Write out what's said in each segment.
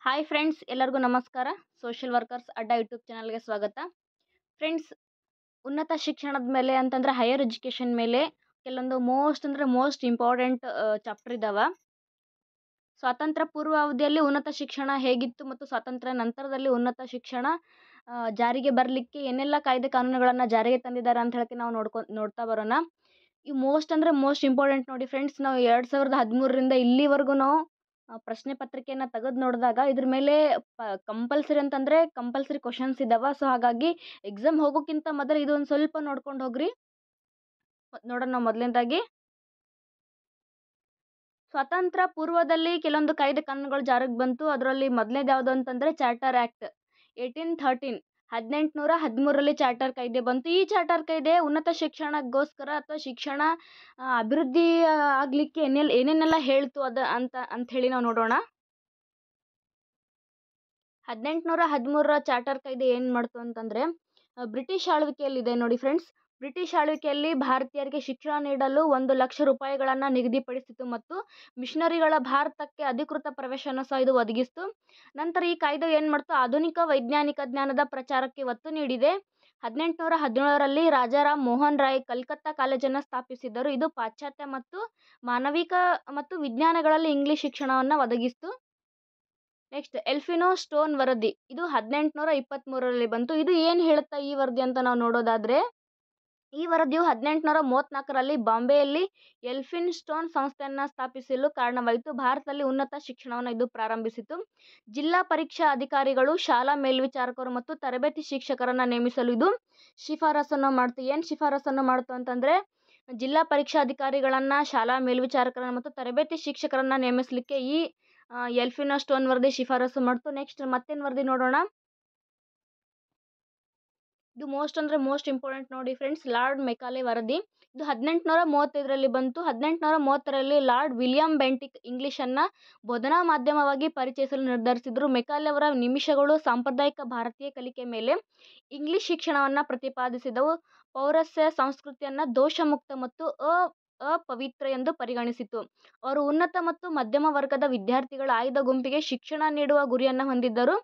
Hi friends, ಎಲ್ಲರಿಗೂ ನಮಸ್ಕಾರ. Social workers ಅಡ್ಡ ಯೂಟ್ಯೂಬ್ ಚಾನಲ್ಗೆ ಸ್ವಾಗತ. ಫ್ರೆಂಡ್ಸ್, ಉನ್ನತ ಶಿಕ್ಷಣದ ಮೇಲೆ ಅಂತಂದರೆ ಹೈಯರ್ ಎಜುಕೇಷನ್ ಮೇಲೆ ಕೆಲವೊಂದು ಮೋಸ್ಟ್ ಇಂಪಾರ್ಟೆಂಟ್ ಚಾಪ್ಟರ್ ಇದ್ದಾವೆ. ಸ್ವಾತಂತ್ರ್ಯ ಪೂರ್ವ ಅವಧಿಯಲ್ಲಿ ಉನ್ನತ ಶಿಕ್ಷಣ ಹೇಗಿತ್ತು ಮತ್ತು ಸ್ವಾತಂತ್ರ್ಯ ನಂತರದಲ್ಲಿ ಉನ್ನತ ಶಿಕ್ಷಣ ಜಾರಿಗೆ ಬರಲಿಕ್ಕೆ ಏನೆಲ್ಲ ಕಾಯ್ದೆ ಕಾನೂನುಗಳನ್ನು ಜಾರಿಗೆ ತಂದಿದ್ದಾರೆ ಅಂತ ಹೇಳಕ್ಕೆ ನಾವು ನೋಡ್ತಾ ಬರೋಣ. ಈ ಮೋಸ್ಟ್ ಇಂಪಾರ್ಟೆಂಟ್ ನೋಡಿ ಫ್ರೆಂಡ್ಸ್, ನಾವು 2013ರಿಂದ ಇಲ್ಲಿವರೆಗೂ ನಾವು ಪ್ರಶ್ನೆ ಪತ್ರಿಕೆಯನ್ನು ತೆಗೆದು ನೋಡಿದಾಗ ಇದ್ರ ಮೇಲೆ ಕಂಪಲ್ಸರಿ ಅಂತಂದರೆ ಕಂಪಲ್ಸರಿ ಕ್ವಶನ್ಸ್ ಇದ್ದಾವೆ. ಸೊ ಹಾಗಾಗಿ ಎಕ್ಸಾಮ್ ಹೋಗೋಕ್ಕಿಂತ ಮೊದಲು ಇದೊಂದು ಸ್ವಲ್ಪ ನೋಡ್ಕೊಂಡು ಹೋಗ್ರಿ. ನೋಡೋಣ ನಾವು ಮೊದಲನೇದಾಗಿ ಸ್ವಾತಂತ್ರ್ಯ ಪೂರ್ವದಲ್ಲಿ ಕೆಲವೊಂದು ಕಾಯ್ದೆ ಕಾನೂನುಗಳು ಜಾರಿಗೆ ಬಂತು. ಅದರಲ್ಲಿ ಮೊದಲನೇದು ಯಾವುದು ಅಂತಂದರೆ ಚಾರ್ಟರ್ ಆ್ಯಕ್ಟ್ 1813 1813ರಲ್ಲಿ ಚಾರ್ಟರ್ ಕಾಯ್ದೆ ಬಂತು. ಈ ಚಾರ್ಟರ್ ಕಾಯ್ದೆ ಉನ್ನತ ಶಿಕ್ಷಣಕ್ಕೋಸ್ಕರ ಅಥವಾ ಶಿಕ್ಷಣ ಅಭಿವೃದ್ಧಿ ಆಗಲಿಕ್ಕೆ ಏನೇನೆಲ್ಲ ಹೇಳ್ತು ಅಂತ ಹೇಳಿ ನಾವು ನೋಡೋಣ. 1813ರ ಚಾರ್ಟರ್ ಕಾಯ್ದೆ ಏನು ಮಾಡ್ತು ಅಂತಂದರೆ, ಬ್ರಿಟಿಷ್ ಆಳ್ವಿಕೆಯಲ್ಲಿದೆ ನೋಡಿ ಫ್ರೆಂಡ್ಸ್. ಬ್ರಿಟಿಷ್ ಆಳ್ವಿಕೆಯಲ್ಲಿ ಭಾರತೀಯರಿಗೆ ಶಿಕ್ಷಣ ನೀಡಲು 1,00,000 ರೂಪಾಯಿಗಳನ್ನು ನಿಗದಿಪಡಿಸಿತು ಮತ್ತು ಮಿಷನರಿಗಳ ಭಾರತಕ್ಕೆ ಅಧಿಕೃತ ಪ್ರವೇಶವನ್ನು ಸಹ ಇದು ಒದಗಿಸಿತು. ನಂತರ ಈ ಕಾಯ್ದೆ ಏನು ಮಾಡ್ತು, ಆಧುನಿಕ ವೈಜ್ಞಾನಿಕ ಜ್ಞಾನದ ಪ್ರಚಾರಕ್ಕೆ ಒತ್ತು ನೀಡಿದೆ. 1817ರಲ್ಲಿ ರಾಜಾರಾಮ್ ಮೋಹನ್ ರಾಯ್ ಕಲ್ಕತ್ತಾ ಕಾಲೇಜನ್ನು ಸ್ಥಾಪಿಸಿದರು. ಇದು ಪಾಶ್ಚಾತ್ಯ ಮತ್ತು ಮಾನವಿಕ ಮತ್ತು ವಿಜ್ಞಾನಗಳಲ್ಲಿ ಇಂಗ್ಲಿಷ್ ಶಿಕ್ಷಣವನ್ನು ಒದಗಿಸಿತು. ನೆಕ್ಸ್ಟ್, ಎಲ್ಫಿನೋ ಸ್ಟೋನ್ ವರದಿ, ಇದು 1823ರಲ್ಲಿ ಬಂತು. ಇದು ಏನು ಹೇಳುತ್ತಾ ಈ ವರದಿ ಅಂತ ನಾವು ನೋಡೋದಾದರೆ, ಈ ವರದಿಯು 1834ರಲ್ಲಿ ಬಾಂಬೆಯಲ್ಲಿ ಎಲ್ಫಿನ್ ಸ್ಟೋನ್ ಸಂಸ್ಥೆಯನ್ನು ಸ್ಥಾಪಿಸಲು ಕಾರಣವಾಯಿತು. ಭಾರತದಲ್ಲಿ ಉನ್ನತ ಶಿಕ್ಷಣವನ್ನು ಇದು ಪ್ರಾರಂಭಿಸಿತು. ಜಿಲ್ಲಾ ಪರೀಕ್ಷಾ ಅಧಿಕಾರಿಗಳು, ಶಾಲಾ ಮೇಲ್ವಿಚಾರಕರು ಮತ್ತು ತರಬೇತಿ ಶಿಕ್ಷಕರನ್ನು ನೇಮಿಸಲು ಇದು ಶಿಫಾರಸನ್ನು ಮಾಡ್ತು. ಏನು ಶಿಫಾರಸನ್ನು ಮಾಡ್ತು ಅಂತಂದರೆ, ಜಿಲ್ಲಾ ಪರೀಕ್ಷಾ ಅಧಿಕಾರಿಗಳನ್ನು, ಶಾಲಾ ಮೇಲ್ವಿಚಾರಕರನ್ನು ಮತ್ತು ತರಬೇತಿ ಶಿಕ್ಷಕರನ್ನು ನೇಮಿಸಲಿಕ್ಕೆ ಈ ಎಲ್ಫಿನೋ ಸ್ಟೋನ್ ವರದಿ ಶಿಫಾರಸು ಮಾಡ್ತು. ನೆಕ್ಸ್ಟ್ ಮತ್ತೇನು ವರದಿ ನೋಡೋಣ. ಇದು ಮೋಸ್ಟ್ ಇಂಪಾರ್ಟೆಂಟ್ ನೋಡಿ ಫ್ರೆಂಡ್ಸ್, ಲಾರ್ಡ್ ಮೆಕಾಲೆ ವರದಿ. ಇದು 1835ರಲ್ಲಿ ಬಂತು. 1830ರಲ್ಲಿ ಲಾರ್ಡ್ ವಿಲಿಯಂ ಬೆಂಟಿಕ್ ಇಂಗ್ಲಿಷನ್ನು ಬೋಧನಾ ಮಾಧ್ಯಮವಾಗಿ ಪರಿಚಯಿಸಲು ನಿರ್ಧರಿಸಿದರು. ಮೆಕಾಲೆ ಅವರ ನಿಮಿಷಗಳು ಸಾಂಪ್ರದಾಯಿಕ ಭಾರತೀಯ ಕಲಿಕೆ ಮೇಲೆ ಇಂಗ್ಲಿಷ್ ಶಿಕ್ಷಣವನ್ನು ಪ್ರತಿಪಾದಿಸಿದವು. ಪೌರಸ್ತ್ಯ ಸಂಸ್ಕೃತಿಯನ್ನು ದೋಷಮುಕ್ತ ಮತ್ತು ಅಪವಿತ್ರ ಎಂದು ಪರಿಗಣಿಸಿತು. ಅವರು ಉನ್ನತ ಮತ್ತು ಮಧ್ಯಮ ವರ್ಗದ ವಿದ್ಯಾರ್ಥಿಗಳ ಆಯ್ದ ಗುಂಪಿಗೆ ಶಿಕ್ಷಣ ನೀಡುವ ಗುರಿಯನ್ನು ಹೊಂದಿದ್ದರು.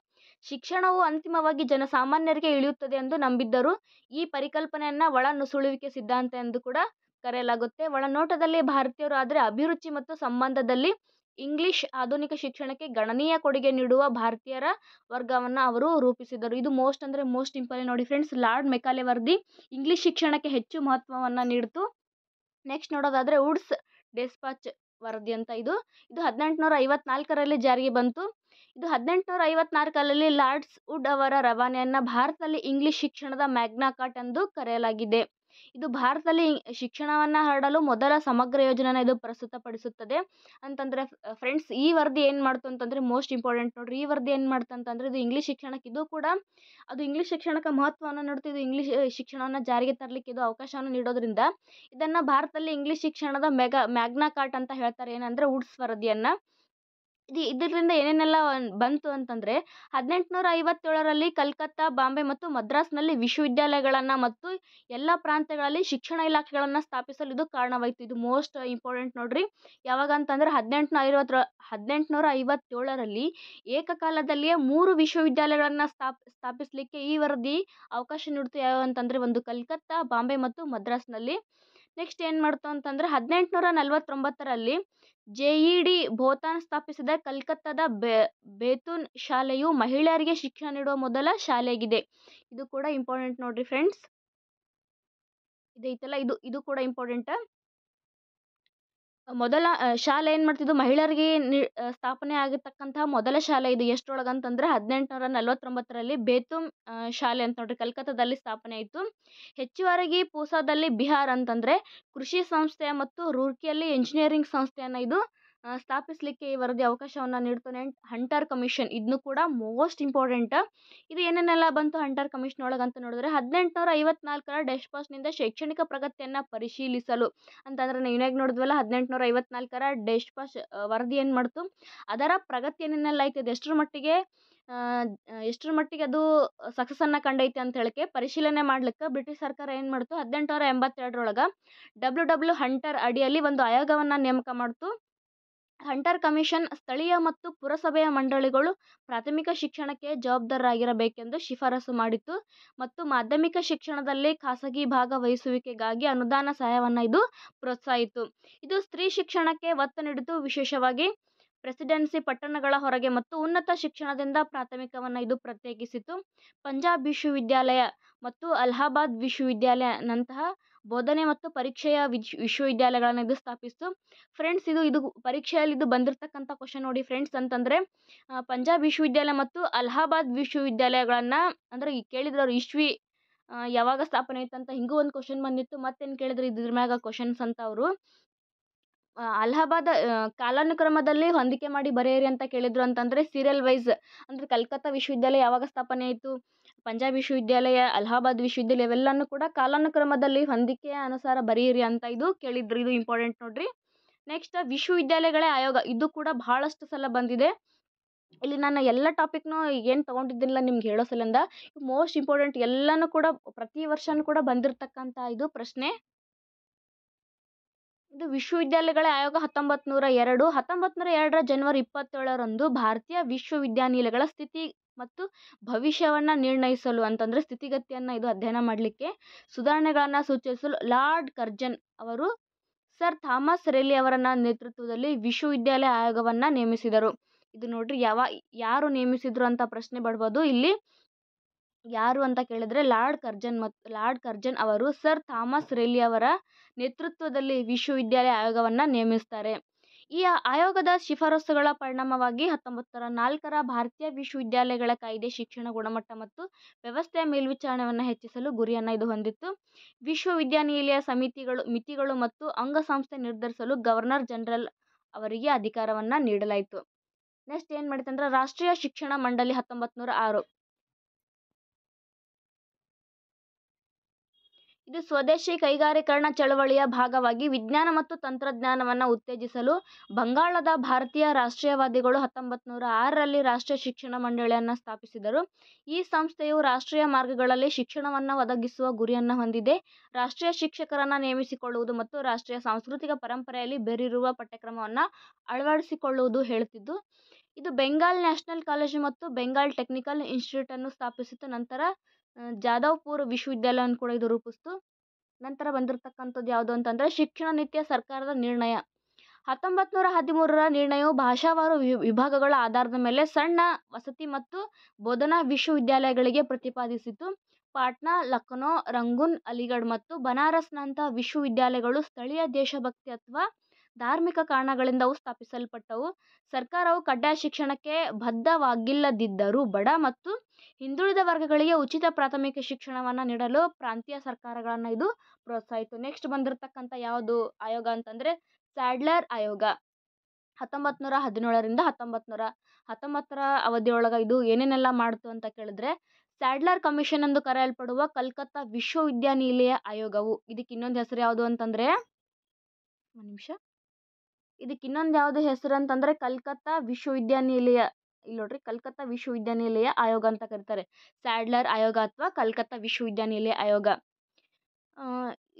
ಶಿಕ್ಷಣವು ಅಂತಿಮವಾಗಿ ಜನಸಾಮಾನ್ಯರಿಗೆ ಇಳಿಯುತ್ತದೆ ಎಂದು ನಂಬಿದ್ದರು. ಈ ಪರಿಕಲ್ಪನೆಯನ್ನು ಒಳ ನುಸುಳುವಿಕೆ ಸಿದ್ಧಾಂತ ಎಂದು ಕೂಡ ಕರೆಯಲಾಗುತ್ತೆ. ಒಳನೋಟದಲ್ಲಿ ಭಾರತೀಯರು ಆದರೆ ಅಭಿರುಚಿ ಮತ್ತು ಸಂಬಂಧದಲ್ಲಿ ಇಂಗ್ಲಿಷ್ ಆಧುನಿಕ ಶಿಕ್ಷಣಕ್ಕೆ ಗಣನೀಯ ಕೊಡುಗೆ ನೀಡುವ ಭಾರತೀಯರ ವರ್ಗವನ್ನು ಅವರು ರೂಪಿಸಿದರು. ಇದು ಮೋಸ್ಟ್ ಇಂಪಾರ್ಟೆಂಟ್ ನೋಡಿ ಫ್ರೆಂಡ್ಸ್, ಲಾರ್ಡ್ ಮೆಕಾಲೆ ವರದಿ ಇಂಗ್ಲಿಷ್ ಶಿಕ್ಷಣಕ್ಕೆ ಹೆಚ್ಚು ಮಹತ್ವವನ್ನು ನೀಡಿತು. ನೆಕ್ಸ್ಟ್ ನೋಡೋದಾದರೆ ವುಡ್ಸ್ ಡೆಸ್ಪಾಚ್ ವರದಿ ಅಂತ ಇದು 1854ರಲ್ಲಿ ಜಾರಿಗೆ ಬಂತು. ಇದು 1854ರಲ್ಲಿ ಲಾರ್ಡ್ಸ್ ವುಡ್ ಅವರ ರವಾನೆಯನ್ನು ಭಾರತದಲ್ಲಿ ಇಂಗ್ಲಿಷ್ ಶಿಕ್ಷಣದ ಮ್ಯಾಗ್ನಾ ಕಾರ್ಟಾ ಎಂದು ಕರೆಯಲಾಗಿದೆ. ಇದು ಭಾರತದಲ್ಲಿ ಶಿಕ್ಷಣವನ್ನು ಹರಡಲು ಮೊದಲ ಸಮಗ್ರ ಯೋಜನೆಯನ್ನು ಇದು ಪ್ರಸ್ತುತಪಡಿಸುತ್ತದೆ ಅಂತಂದರೆ ಫ್ರೆಂಡ್ಸ್, ಈ ವರದಿ ಏನು ಮಾಡ್ತು ಅಂತಂದರೆ ಮೋಸ್ಟ್ ಇಂಪಾರ್ಟೆಂಟ್ ನೋಡ್ರಿ. ಈ ವರದಿ ಏನು ಮಾಡ್ತು ಅಂತಂದರೆ, ಇದು ಇಂಗ್ಲಿಷ್ ಶಿಕ್ಷಣಕ್ಕೆ ಇದು ಕೂಡ ಅದು ಇಂಗ್ಲಿಷ್ ಶಿಕ್ಷಣಕ್ಕೆ ಮಹತ್ವವನ್ನು ನೀಡುತ್ತೆ. ಇದು ಇಂಗ್ಲಿಷ್ ಶಿಕ್ಷಣವನ್ನು ಜಾರಿಗೆ ತರಲಿಕ್ಕೆ ಇದು ಅವಕಾಶವನ್ನು ನೀಡೋದ್ರಿಂದ ಇದನ್ನು ಭಾರತದಲ್ಲಿ ಇಂಗ್ಲಿಷ್ ಶಿಕ್ಷಣದ ಮ್ಯಾಗ್ನಾ ಕಾರ್ಟಾ ಅಂತ ಹೇಳ್ತಾರೆ. ಏನಂದರೆ ವುಡ್ಸ್ ವರದಿಯನ್ನು. ಇದರಿಂದ ಏನೇನೆಲ್ಲ ಬಂತು ಅಂತಂದರೆ, 1857ರಲ್ಲಿ ಕಲ್ಕತ್ತಾ, ಬಾಂಬೆ ಮತ್ತು ಮದ್ರಾಸ್ನಲ್ಲಿ ವಿಶ್ವವಿದ್ಯಾಲಯಗಳನ್ನು ಮತ್ತು ಎಲ್ಲ ಪ್ರಾಂತ್ಯಗಳಲ್ಲಿ ಶಿಕ್ಷಣ ಇಲಾಖೆಗಳನ್ನು ಸ್ಥಾಪಿಸಲು ಇದು ಕಾರಣವಾಯಿತು. ಇದು ಮೋಸ್ಟ್ ಇಂಪಾರ್ಟೆಂಟ್ ನೋಡ್ರಿ. ಯಾವಾಗ ಅಂತಂದರೆ 1857ರಲ್ಲಿ ಏಕಕಾಲದಲ್ಲಿಯೇ 3 ವಿಶ್ವವಿದ್ಯಾಲಯಗಳನ್ನು ಸ್ಥಾಪಿಸಲಿಕ್ಕೆ ಈ ವರದಿ ಅವಕಾಶ ನೀಡ್ತು. ಯಾವ ಅಂತಂದರೆ, ಒಂದು ಕಲ್ಕತ್ತಾ, ಬಾಂಬೆ ಮತ್ತು ಮದ್ರಾಸ್ನಲ್ಲಿ. ನೆಕ್ಸ್ಟ್ ಏನು ಮಾಡ್ತು ಅಂತಂದರೆ, 1849ರಲ್ಲಿ JED ಬೋತಾನ್ ಸ್ಥಾಪಿಸಿದ ಕಲ್ಕತ್ತಾದ ಬೇತೂನ್ ಶಾಲೆಯು ಮಹಿಳೆಯರಿಗೆ ಶಿಕ್ಷಣ ನೀಡುವ ಮೊದಲ ಶಾಲೆಯಾಗಿದೆ. ಇದು ಕೂಡ ಇಂಪಾರ್ಟೆಂಟ್ ನೋಡ್ರಿ ಫ್ರೆಂಡ್ಸ್. ಇದೈತಲ್ಲ, ಇದು ಕೂಡ ಇಂಪಾರ್ಟೆಂಟ್. ಮೊದಲ ಶಾಲೆ ಏನು ಮಾಡ್ತಿದ್ದು, ಮಹಿಳೆಯರಿಗೆ ಸ್ಥಾಪನೆ ಆಗಿರ್ತಕ್ಕಂತಹ ಮೊದಲ ಶಾಲೆ ಇದು. ಎಷ್ಟರೊಳಗಂತಂದರೆ 1849ರಲ್ಲಿ ಬೇತುಮ್ ಶಾಲೆ ಅಂತ ನೋಡ್ರಿ, ಕಲ್ಕತ್ತಾದಲ್ಲಿ ಸ್ಥಾಪನೆ ಆಯಿತು. ಹೆಚ್ಚುವರೆಗೆ ಪೂಸಾದಲ್ಲಿ ಬಿಹಾರ್ ಅಂತಂದರೆ ಕೃಷಿ ಸಂಸ್ಥೆ ಮತ್ತು ರೂರ್ಕಿಯಲ್ಲಿ ಇಂಜಿನಿಯರಿಂಗ್ ಸಂಸ್ಥೆಯನ್ನು ಇದು ಸ್ಥಾಪಿಸಲಿಕ್ಕೆ ಈ ವರದಿ ಅವಕಾಶವನ್ನು ನೀಡ್ತಾನೆ. ಹಂಟರ್ ಕಮಿಷನ್, ಇದನ್ನು ಕೂಡ ಮೋಸ್ಟ್ ಇಂಪಾರ್ಟೆಂಟ್. ಇದು ಏನೇನೆಲ್ಲ ಬಂತು ಹಂಟರ್ ಕಮಿಷನ್ ಒಳಗಂತ ನೋಡಿದ್ರೆ, 1854ರ ಡೆಸ್ಪಾಚ್ನಿಂದ ಶೈಕ್ಷಣಿಕ ಪ್ರಗತಿಯನ್ನು ಪರಿಶೀಲಿಸಲು ಅಂತಂದರೆ ನಾವು ಇವಾಗ ನೋಡಿದ್ವಲ್ಲ 1854ರ ಡೆಸ್ಪಾಚ್ ವರದಿ ಏನು ಮಾಡ್ತು, ಅದರ ಪ್ರಗತಿ ಏನೇನೆಲ್ಲ ಐತೆ, ಅದು ಎಷ್ಟರ ಮಟ್ಟಿಗೆ ಅದು ಸಕ್ಸಸ್ಸನ್ನು ಕಂಡೈತೆ ಅಂತ ಹೇಳಕ್ಕೆ ಪರಿಶೀಲನೆ ಮಾಡ್ಲಿಕ್ಕೆ ಬ್ರಿಟಿಷ್ ಸರ್ಕಾರ ಏನು ಮಾಡ್ತು, 1882ರೊಳಗೆ WW ಹಂಟರ್ ಅಡಿಯಲ್ಲಿ ಒಂದು ಆಯೋಗವನ್ನು ನೇಮಕ ಮಾಡ್ತು. ಹಂಟರ್ ಕಮಿಷನ್ ಸ್ಥಳೀಯ ಮತ್ತು ಪುರಸಭೆಯ ಮಂಡಳಿಗಳು ಪ್ರಾಥಮಿಕ ಶಿಕ್ಷಣಕ್ಕೆ ಜವಾಬ್ದಾರರಾಗಿರಬೇಕೆಂದು ಶಿಫಾರಸು ಮಾಡಿತು ಮತ್ತು ಮಾಧ್ಯಮಿಕ ಶಿಕ್ಷಣದಲ್ಲಿ ಖಾಸಗಿ ಭಾಗವಹಿಸುವಿಕೆಗಾಗಿ ಅನುದಾನ ಸಹಾಯವನ್ನು ಇದು ಪ್ರೋತ್ಸಾಹಿತು. ಇದು ಸ್ತ್ರೀ ಶಿಕ್ಷಣಕ್ಕೆ ಒತ್ತು ನೀಡಿತು, ವಿಶೇಷವಾಗಿ ಪ್ರೆಸಿಡೆನ್ಸಿ ಪಟ್ಟಣಗಳ ಹೊರಗೆ ಮತ್ತು ಉನ್ನತ ಶಿಕ್ಷಣದಿಂದ ಪ್ರಾಥಮಿಕವನ್ನು ಇದು ಪ್ರತ್ಯೇಕಿಸಿತು. ಪಂಜಾಬ್ ವಿಶ್ವವಿದ್ಯಾಲಯ ಮತ್ತು ಅಲಹಾಬಾದ್ ವಿಶ್ವವಿದ್ಯಾಲಯ ನಂತಹ ಬೋಧನೆ ಮತ್ತು ಪರೀಕ್ಷೆಯ ವಿಶ್ವವಿದ್ಯಾಲಯಗಳನ್ನು ಇದು ಸ್ಥಾಪಿಸಿತು. ಫ್ರೆಂಡ್ಸ್, ಇದು ಪರೀಕ್ಷೆಯಲ್ಲಿ ಇದು ಬಂದಿರತಕ್ಕಂಥ ಕ್ವಶನ್ ನೋಡಿ ಫ್ರೆಂಡ್ಸ್ ಅಂತಂದರೆ, ಪಂಜಾಬ್ ವಿಶ್ವವಿದ್ಯಾಲಯ ಮತ್ತು ಅಲಹಾಬಾದ್ ವಿಶ್ವವಿದ್ಯಾಲಯಗಳನ್ನು ಅಂದರೆ ಕೇಳಿದ್ರು ಅವರು ಇಸ್ವಿ ಯಾವಾಗ ಸ್ಥಾಪನೆ ಆಯ್ತು ಅಂತ ಹಿಂಗೂ ಒಂದು ಕ್ವಶನ್ ಬಂದಿತ್ತು. ಮತ್ತೇನು ಕೇಳಿದ್ರು ಇದ್ರ ಮ್ಯಾಗ ಕ್ವಶನ್ಸ್ ಅಂತ ಅವರು ಅಲಹಾಬಾದ್ ಕಾಲಾನುಕ್ರಮದಲ್ಲಿ ಹೊಂದಿಕೆ ಮಾಡಿ ಬರೆಯಿರಿ ಅಂತ ಕೇಳಿದ್ರು. ಅಂತಂದರೆ ಸೀರಿಯಲ್ ವೈಸ್ ಅಂದರೆ ಕಲ್ಕತ್ತಾ ವಿಶ್ವವಿದ್ಯಾಲಯ ಯಾವಾಗ ಸ್ಥಾಪನೆ ಆಯಿತು, ಪಂಜಾಬ್ ವಿಶ್ವವಿದ್ಯಾಲಯ, ಅಲಹಾಬಾದ್ ವಿಶ್ವವಿದ್ಯಾಲಯ ಇವೆಲ್ಲನೂ ಕೂಡ ಕಾಲಾನುಕ್ರಮದಲ್ಲಿ ಹೊಂದಿಕೆಯ ಅನುಸಾರ ಬರೆಯಿರಿ ಅಂತ ಇದು ಕೇಳಿದ್ರು. ಇದು ಇಂಪಾರ್ಟೆಂಟ್ ನೋಡ್ರಿ. ನೆಕ್ಸ್ಟ್ ವಿಶ್ವವಿದ್ಯಾಲಯಗಳ ಆಯೋಗ, ಇದು ಕೂಡ ಬಹಳಷ್ಟು ಸಲ ಬಂದಿದೆ. ಇಲ್ಲಿ ನಾನು ಎಲ್ಲ ಟಾಪಿಕ್ನು ಏನು ತೊಗೊಂಡಿದ್ದಿಲ್ಲ ನಿಮ್ಗೆ ಹೇಳೋ ಸಲಿಂದ ಮೋಸ್ಟ್ ಇಂಪಾರ್ಟೆಂಟ್ ಎಲ್ಲನೂ ಕೂಡ ಪ್ರತಿ ವರ್ಷನೂ ಕೂಡ ಬಂದಿರತಕ್ಕಂಥ ಇದು ಪ್ರಶ್ನೆ. ಇದು ವಿಶ್ವವಿದ್ಯಾಲಯಗಳ ಆಯೋಗ 1902 ಜನವರಿ 27ರಂದು ಭಾರತೀಯ ವಿಶ್ವವಿದ್ಯಾನಿಲಯಗಳ ಸ್ಥಿತಿ ಮತ್ತು ಭವಿಷ್ಯವನ್ನು ನಿರ್ಣಯಿಸಲು ಅಂತಂದರೆ ಸ್ಥಿತಿಗತಿಯನ್ನು ಇದು ಅಧ್ಯಯನ ಮಾಡಲಿಕ್ಕೆ ಸುಧಾರಣೆಗಳನ್ನು ಸೂಚಿಸಲು ಲಾರ್ಡ್ ಕರ್ಜನ್ ಅವರು ಸರ್ ಥಾಮಸ್ ರೇಲಿ ಅವರ ನೇತೃತ್ವದಲ್ಲಿ ವಿಶ್ವವಿದ್ಯಾಲಯ ಆಯೋಗವನ್ನು ನೇಮಿಸಿದರು. ಇದು ನೋಡ್ರಿ ಯಾರು ನೇಮಿಸಿದ್ರು ಅಂತ ಪ್ರಶ್ನೆ ಬರ್ಬೋದು. ಇಲ್ಲಿ ಯಾರು ಅಂತ ಕೇಳಿದ್ರೆ ಲಾರ್ಡ್ ಕರ್ಜನ್ ಅವರು ಸರ್ ಥಾಮಸ್ ರೇಲಿ ಅವರ ನೇತೃತ್ವದಲ್ಲಿ ವಿಶ್ವವಿದ್ಯಾಲಯ ಆಯೋಗವನ್ನು ನೇಮಿಸ್ತಾರೆ. ಈ ಆಯೋಗದ ಶಿಫಾರಸುಗಳ ಪರಿಣಾಮವಾಗಿ 1904ರ ಭಾರತೀಯ ವಿಶ್ವವಿದ್ಯಾಲಯಗಳ ಕಾಯ್ದೆ ಶಿಕ್ಷಣ ಗುಣಮಟ್ಟ ಮತ್ತು ವ್ಯವಸ್ಥೆಯ ಮೇಲ್ವಿಚಾರಣೆಯನ್ನು ಹೆಚ್ಚಿಸಲು ಗುರಿಯನ್ನು ಇದು ಹೊಂದಿತ್ತು. ವಿಶ್ವವಿದ್ಯಾನಿಲಯ ಮಿತಿಗಳು ಮತ್ತು ಅಂಗಸಂಸ್ಥೆ ನಿರ್ಧರಿಸಲು ಗವರ್ನರ್ ಜನರಲ್ ಅವರಿಗೆ ಅಧಿಕಾರವನ್ನು ನೀಡಲಾಯಿತು. ನೆಕ್ಸ್ಟ್ ಏನು ಮಾಡಿತಂದ್ರೆ ರಾಷ್ಟ್ರೀಯ ಶಿಕ್ಷಣ ಮಂಡಳಿ 1906. ಇದು ಸ್ವದೇಶಿ ಕೈಗಾರೀಕರಣ ಚಳವಳಿಯ ಭಾಗವಾಗಿ ವಿಜ್ಞಾನ ಮತ್ತು ತಂತ್ರಜ್ಞಾನವನ್ನು ಉತ್ತೇಜಿಸಲು ಬಂಗಾಳದ ಭಾರತೀಯ ರಾಷ್ಟ್ರೀಯವಾದಿಗಳು 1906ರಲ್ಲಿ ರಾಷ್ಟ್ರೀಯ ಶಿಕ್ಷಣ ಮಂಡಳಿಯನ್ನು ಸ್ಥಾಪಿಸಿದರು. ಈ ಸಂಸ್ಥೆಯು ರಾಷ್ಟ್ರೀಯ ಮಾರ್ಗಗಳಲ್ಲಿ ಶಿಕ್ಷಣವನ್ನು ಒದಗಿಸುವ ಗುರಿಯನ್ನು ಹೊಂದಿದೆ. ರಾಷ್ಟ್ರೀಯ ಶಿಕ್ಷಕರನ್ನು ನೇಮಿಸಿಕೊಳ್ಳುವುದು ಮತ್ತು ರಾಷ್ಟ್ರೀಯ ಸಾಂಸ್ಕೃತಿಕ ಪರಂಪರೆಯಲ್ಲಿ ಬೇರೂರಿರುವ ಪಠ್ಯಕ್ರಮವನ್ನು ಅಳವಡಿಸಿಕೊಳ್ಳುವುದು ಹೇಳುತ್ತಿದ್ದು. ಇದು ಬೆಂಗಾಲ್ ನ್ಯಾಷನಲ್ ಕಾಲೇಜು ಮತ್ತು ಬೆಂಗಾಲ್ ಟೆಕ್ನಿಕಲ್ ಇನ್ಸ್ಟಿಟ್ಯೂಟನ್ನು ಸ್ಥಾಪಿಸಿತು. ನಂತರ ಜಾದವ್ಪುರ್ ವಿಶ್ವವಿದ್ಯಾಲಯವನ್ನು ಕೂಡ ಇದು ರೂಪಿಸಿತು. ನಂತರ ಬಂದಿರತಕ್ಕಂಥದ್ದು ಯಾವುದು ಅಂತಂದರೆ ಶಿಕ್ಷಣ ನೀತಿಯ ಸರ್ಕಾರದ ನಿರ್ಣಯ. 1913ರ ನಿರ್ಣಯವು ಭಾಷಾವಾರು ವಿಭಾಗಗಳ ಆಧಾರದ ಮೇಲೆ ಸಣ್ಣ ವಸತಿ ಮತ್ತು ಬೋಧನಾ ವಿಶ್ವವಿದ್ಯಾಲಯಗಳಿಗೆ ಪ್ರತಿಪಾದಿಸಿತು. ಪಾಟ್ನಾ, ಲಕ್ನೋ, ರಂಗೂನ್, ಅಲಿಗಢ ಮತ್ತು ಬನಾರಸ್ನಂತಹ ವಿಶ್ವವಿದ್ಯಾಲಯಗಳು ಸ್ಥಳೀಯ ದೇಶಭಕ್ತಿ ಅಥವಾ ಧಾರ್ಮಿಕ ಕಾರಣಗಳಿಂದ ಅವು ಸ್ಥಾಪಿಸಲ್ಪಟ್ಟವು. ಸರ್ಕಾರವು ಕಡ್ಡಾಯ ಶಿಕ್ಷಣಕ್ಕೆ ಬದ್ಧವಾಗಿಲ್ಲದಿದ್ದರೂ ಬಡ ಮತ್ತು ಹಿಂದುಳಿದ ವರ್ಗಗಳಿಗೆ ಉಚಿತ ಪ್ರಾಥಮಿಕ ಶಿಕ್ಷಣವನ್ನು ನೀಡಲು ಪ್ರಾಂತೀಯ ಸರ್ಕಾರಗಳನ್ನು ಇದು ಪ್ರೋತ್ಸಾಹಿತು. ನೆಕ್ಸ್ಟ್ ಬಂದಿರತಕ್ಕಂಥ ಯಾವುದು ಆಯೋಗ ಅಂತಂದರೆ ಸ್ಯಾಡ್ಲರ್ ಆಯೋಗ. 1917ರಿಂದ 1919ರ ಅವಧಿಯೊಳಗೆ ಇದು ಏನೇನೆಲ್ಲ ಮಾಡ್ತು ಅಂತ ಕೇಳಿದ್ರೆ ಸ್ಯಾಡ್ಲರ್ ಕಮಿಷನ್ ಎಂದು ಕರೆಯಲ್ಪಡುವ ಕಲ್ಕತ್ತಾ ವಿಶ್ವವಿದ್ಯಾನಿಲಯ ಆಯೋಗವು ಇದಕ್ಕೆ ಇನ್ನೊಂದು ಹೆಸರು ಯಾವುದು ಅಂತಂದರೆ ಕಲ್ಕತ್ತಾ ವಿಶ್ವವಿದ್ಯಾನಿಲಯ. ಇಲ್ಲಿ ನೋಡ್ರಿ ಕಲ್ಕತ್ತಾ ವಿಶ್ವವಿದ್ಯಾನಿಲಯ ಆಯೋಗ ಅಂತ ಕರೀತಾರೆ. ಸ್ಯಾಡ್ಲರ್ ಆಯೋಗ ಅಥವಾ ಕಲ್ಕತ್ತಾ ವಿಶ್ವವಿದ್ಯಾನಿಲಯ ಆಯೋಗ.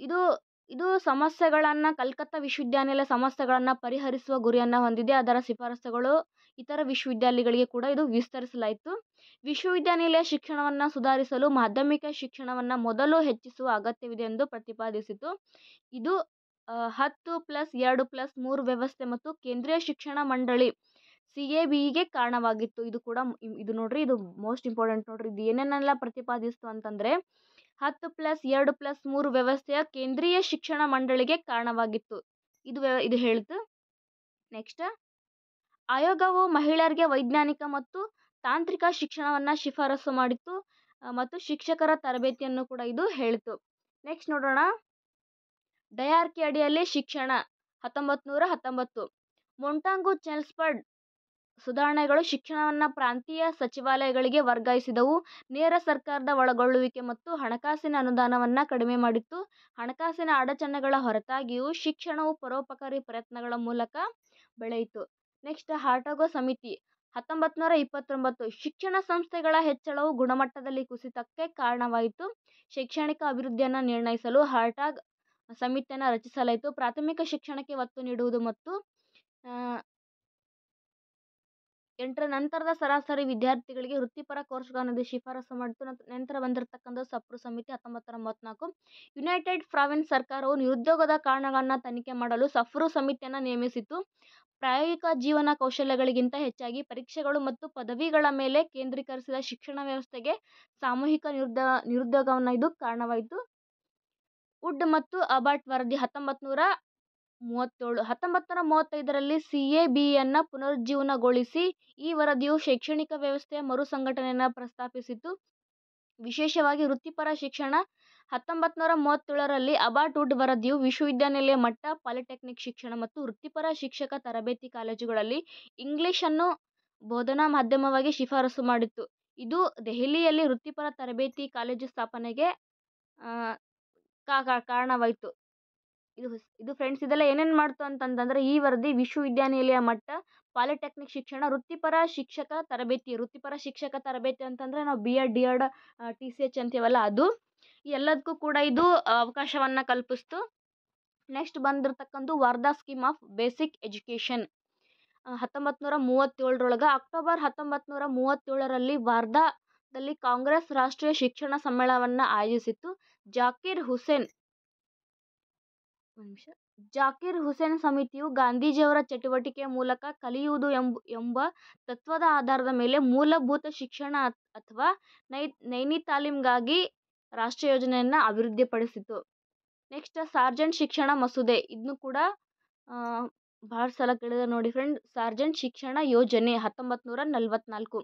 ಇದು ಕಲ್ಕತ್ತಾ ವಿಶ್ವವಿದ್ಯಾನಿಲಯ ಸಮಸ್ಯೆಗಳನ್ನು ಪರಿಹರಿಸುವ ಗುರಿಯನ್ನು ಹೊಂದಿದೆ. ಅದರ ಶಿಫಾರಸುಗಳು ಇತರ ವಿಶ್ವವಿದ್ಯಾಲಯಗಳಿಗೆ ಕೂಡ ಇದು ವಿಸ್ತರಿಸಲಾಯಿತು. ವಿಶ್ವವಿದ್ಯಾನಿಲಯ ಶಿಕ್ಷಣವನ್ನು ಸುಧಾರಿಸಲು ಮಾಧ್ಯಮಿಕ ಶಿಕ್ಷಣವನ್ನು ಮೊದಲು ಹೆಚ್ಚಿಸುವ ಅಗತ್ಯವಿದೆ ಎಂದು ಪ್ರತಿಪಾದಿಸಿತು. ಇದು 10+2+3 ವ್ಯವಸ್ಥೆ ಮತ್ತು ಕೇಂದ್ರೀಯ ಶಿಕ್ಷಣ ಮಂಡಳಿ CABEಗೆ ಕಾರಣವಾಗಿತ್ತು. ಇದು ನೋಡ್ರಿ, ಇದು ಮೋಸ್ಟ್ ಇಂಪಾರ್ಟೆಂಟ್ ನೋಡ್ರಿ. ಇದು ಏನೇನೆಲ್ಲ ಪ್ರತಿಪಾದಿಸ್ತು ಅಂತಂದರೆ 10+2+3 ವ್ಯವಸ್ಥೆಯ ಕೇಂದ್ರೀಯ ಶಿಕ್ಷಣ ಮಂಡಳಿಗೆ ಕಾರಣವಾಗಿತ್ತು. ಇದು ಹೇಳ್ತು. ನೆಕ್ಸ್ಟ್ ಆಯೋಗವು ಮಹಿಳೆಯರಿಗೆ ವೈಜ್ಞಾನಿಕ ಮತ್ತು ತಾಂತ್ರಿಕ ಶಿಕ್ಷಣವನ್ನು ಶಿಫಾರಸು ಮಾಡಿತ್ತು ಮತ್ತು ಶಿಕ್ಷಕರ ತರಬೇತಿಯನ್ನು ಕೂಡ ಇದು ಹೇಳಿತು. ನೆಕ್ಸ್ಟ್ ನೋಡೋಣ ಡಯಾರ್ಕಿ ಅಡಿಯಲ್ಲಿ ಶಿಕ್ಷಣ 1919. ಮೊಂಟಾಗು ಚೆಮ್ಸ್ಫರ್ಡ್ ಸುಧಾರಣೆಗಳು ಶಿಕ್ಷಣವನ್ನು ಪ್ರಾಂತೀಯ ಸಚಿವಾಲಯಗಳಿಗೆ ವರ್ಗಾಯಿಸಿದವು. ನೇರ ಸರ್ಕಾರದ ಒಳಗೊಳ್ಳುವಿಕೆ ಮತ್ತು ಹಣಕಾಸಿನ ಅನುದಾನವನ್ನು ಕಡಿಮೆ ಮಾಡಿತ್ತು. ಹಣಕಾಸಿನ ಅಡಚಣೆಗಳ ಹೊರತಾಗಿಯೂ ಶಿಕ್ಷಣವು ಪರೋಪಕಾರಿ ಪ್ರಯತ್ನಗಳ ಮೂಲಕ ಬೆಳೆಯಿತು. ನೆಕ್ಸ್ಟ್ ಹಾರ್ಟಗೋ ಸಮಿತಿ 1929. ಶಿಕ್ಷಣ ಸಂಸ್ಥೆಗಳ ಹೆಚ್ಚಳವು ಗುಣಮಟ್ಟದಲ್ಲಿ ಕುಸಿತಕ್ಕೆ ಕಾರಣವಾಯಿತು. ಶೈಕ್ಷಣಿಕ ಅಭಿವೃದ್ಧಿಯನ್ನು ನಿರ್ಣಯಿಸಲು ಹಾರ್ಟಾಗ್ ಸಮಿತಿಯನ್ನು ರಚಿಸಲಾಯಿತು. ಪ್ರಾಥಮಿಕ ಶಿಕ್ಷಣಕ್ಕೆ ಒತ್ತು ನೀಡುವುದು ಮತ್ತು 8ರ ನಂತರದ ಸರಾಸರಿ ವಿದ್ಯಾರ್ಥಿಗಳಿಗೆ ವೃತ್ತಿಪರ ಕೋರ್ಸ್ಗಳನ್ನು ಶಿಫಾರಸು ಮಾಡಿತು. ನಂತರ ಬಂದಿರತಕ್ಕಂಥ ಸಪ್ರು ಸಮಿತಿ 1934. ಯುನೈಟೆಡ್ ಪ್ರಾವಿನ್ಸ್ ಸರ್ಕಾರವು ನಿರುದ್ಯೋಗದ ಕಾರಣಗಳನ್ನು ತನಿಖೆ ಮಾಡಲು ಸಫ್ರು ಸಮಿತಿಯನ್ನು ನೇಮಿಸಿತು. ಪ್ರಾಯೋಗಿಕ ಜೀವನ ಕೌಶಲ್ಯಗಳಿಗಿಂತ ಹೆಚ್ಚಾಗಿ ಪರೀಕ್ಷೆಗಳು ಮತ್ತು ಪದವಿಗಳ ಮೇಲೆ ಕೇಂದ್ರೀಕರಿಸಿದ ಶಿಕ್ಷಣ ವ್ಯವಸ್ಥೆಗೆ ಸಾಮೂಹಿಕ ನಿರುದ್ಯೋಗವನ್ನು ಇದು ಕಾರಣವಾಯಿತು. ವುಡ್ ಮತ್ತು ಅಬಾಟ್ ವರದಿ 1937. 1935ರಲ್ಲಿ CABಯನ್ನು ಪುನರುಜ್ಜೀವನಗೊಳಿಸಿ ಈ ವರದಿಯು ಶೈಕ್ಷಣಿಕ ವ್ಯವಸ್ಥೆಯ ಮರುಸಂಘಟನೆಯನ್ನು ಪ್ರಸ್ತಾಪಿಸಿತು, ವಿಶೇಷವಾಗಿ ವೃತ್ತಿಪರ ಶಿಕ್ಷಣ. 1937ರಲ್ಲಿ ಅಬಾಟ್ ವುಡ್ ವರದಿಯು ವಿಶ್ವವಿದ್ಯಾನಿಲಯ ಮಟ್ಟ, ಪಾಲಿಟೆಕ್ನಿಕ್ ಶಿಕ್ಷಣ ಮತ್ತು ವೃತ್ತಿಪರ ಶಿಕ್ಷಕ ತರಬೇತಿ ಕಾಲೇಜುಗಳಲ್ಲಿ ಇಂಗ್ಲಿಷನ್ನು ಬೋಧನಾ ಮಾಧ್ಯಮವಾಗಿ ಶಿಫಾರಸು ಮಾಡಿತು. ಇದು ದೆಹಲಿಯಲ್ಲಿ ವೃತ್ತಿಪರ ತರಬೇತಿ ಕಾಲೇಜು ಸ್ಥಾಪನೆಗೆ ಕಾರಣವಾಯಿತು. ಇದು ಫ್ರೆಂಡ್ಸ್, ಇದೆಲ್ಲ ಏನೇನು ಮಾಡ್ತು ಅಂತಂದರೆ ಈ ವರದಿ ವಿಶ್ವವಿದ್ಯಾನಿಲಯ ಮಟ್ಟ, ಪಾಲಿಟೆಕ್ನಿಕ್ ಶಿಕ್ಷಣ, ವೃತ್ತಿಪರ ಶಿಕ್ಷಕ ತರಬೇತಿ ಅಂತಂದರೆ ನಾವು B.Ed, D.Ed, TCH ಅಂತೀವಲ್ಲ ಅದು, ಎಲ್ಲದಕ್ಕೂ ಕೂಡ ಇದು ಅವಕಾಶವನ್ನು ಕಲ್ಪಿಸ್ತು. ನೆಕ್ಸ್ಟ್ ಬಂದಿರತಕ್ಕಂಥ Wardha scheme of basic education 1937ರೊಳಗೆ. ಅಕ್ಟೋಬರ್ 1937ರಲ್ಲಿ ವಾರ್ಧಾದಲ್ಲಿ ಕಾಂಗ್ರೆಸ್ ರಾಷ್ಟ್ರೀಯ ಶಿಕ್ಷಣ ಸಮ್ಮೇಳನವನ್ನು ಆಯೋಜಿಸಿತು. ಜಾಕಿರ್ ಹುಸೇನ್ ಸಮಿತಿಯು ಗಾಂಧೀಜಿಯವರ ಚಟುವಟಿಕೆಯ ಮೂಲಕ ಕಲಿಯುವುದು ಎಂಬ ತತ್ವದ ಆಧಾರದ ಮೇಲೆ ಮೂಲಭೂತ ಶಿಕ್ಷಣ ಅಥವಾ ನೈನಿತಾಲಿಮ್ಗಾಗಿ ರಾಷ್ಟ್ರೀಯ ಯೋಜನೆಯನ್ನು ಅಭಿವೃದ್ಧಿಪಡಿಸಿತು. ನೆಕ್ಸ್ಟ್ ಸಾರ್ಜೆಂಟ್ ಶಿಕ್ಷಣ ಮಸೂದೆ, ಇದನ್ನು ಕೂಡ ಭಾಳ ಸಲ ಕೇಳಿದ್ರೆ ನೋಡಿ ಫ್ರೆಂಡ್. ಸಾರ್ಜೆಂಟ್ ಶಿಕ್ಷಣ ಯೋಜನೆ 1944.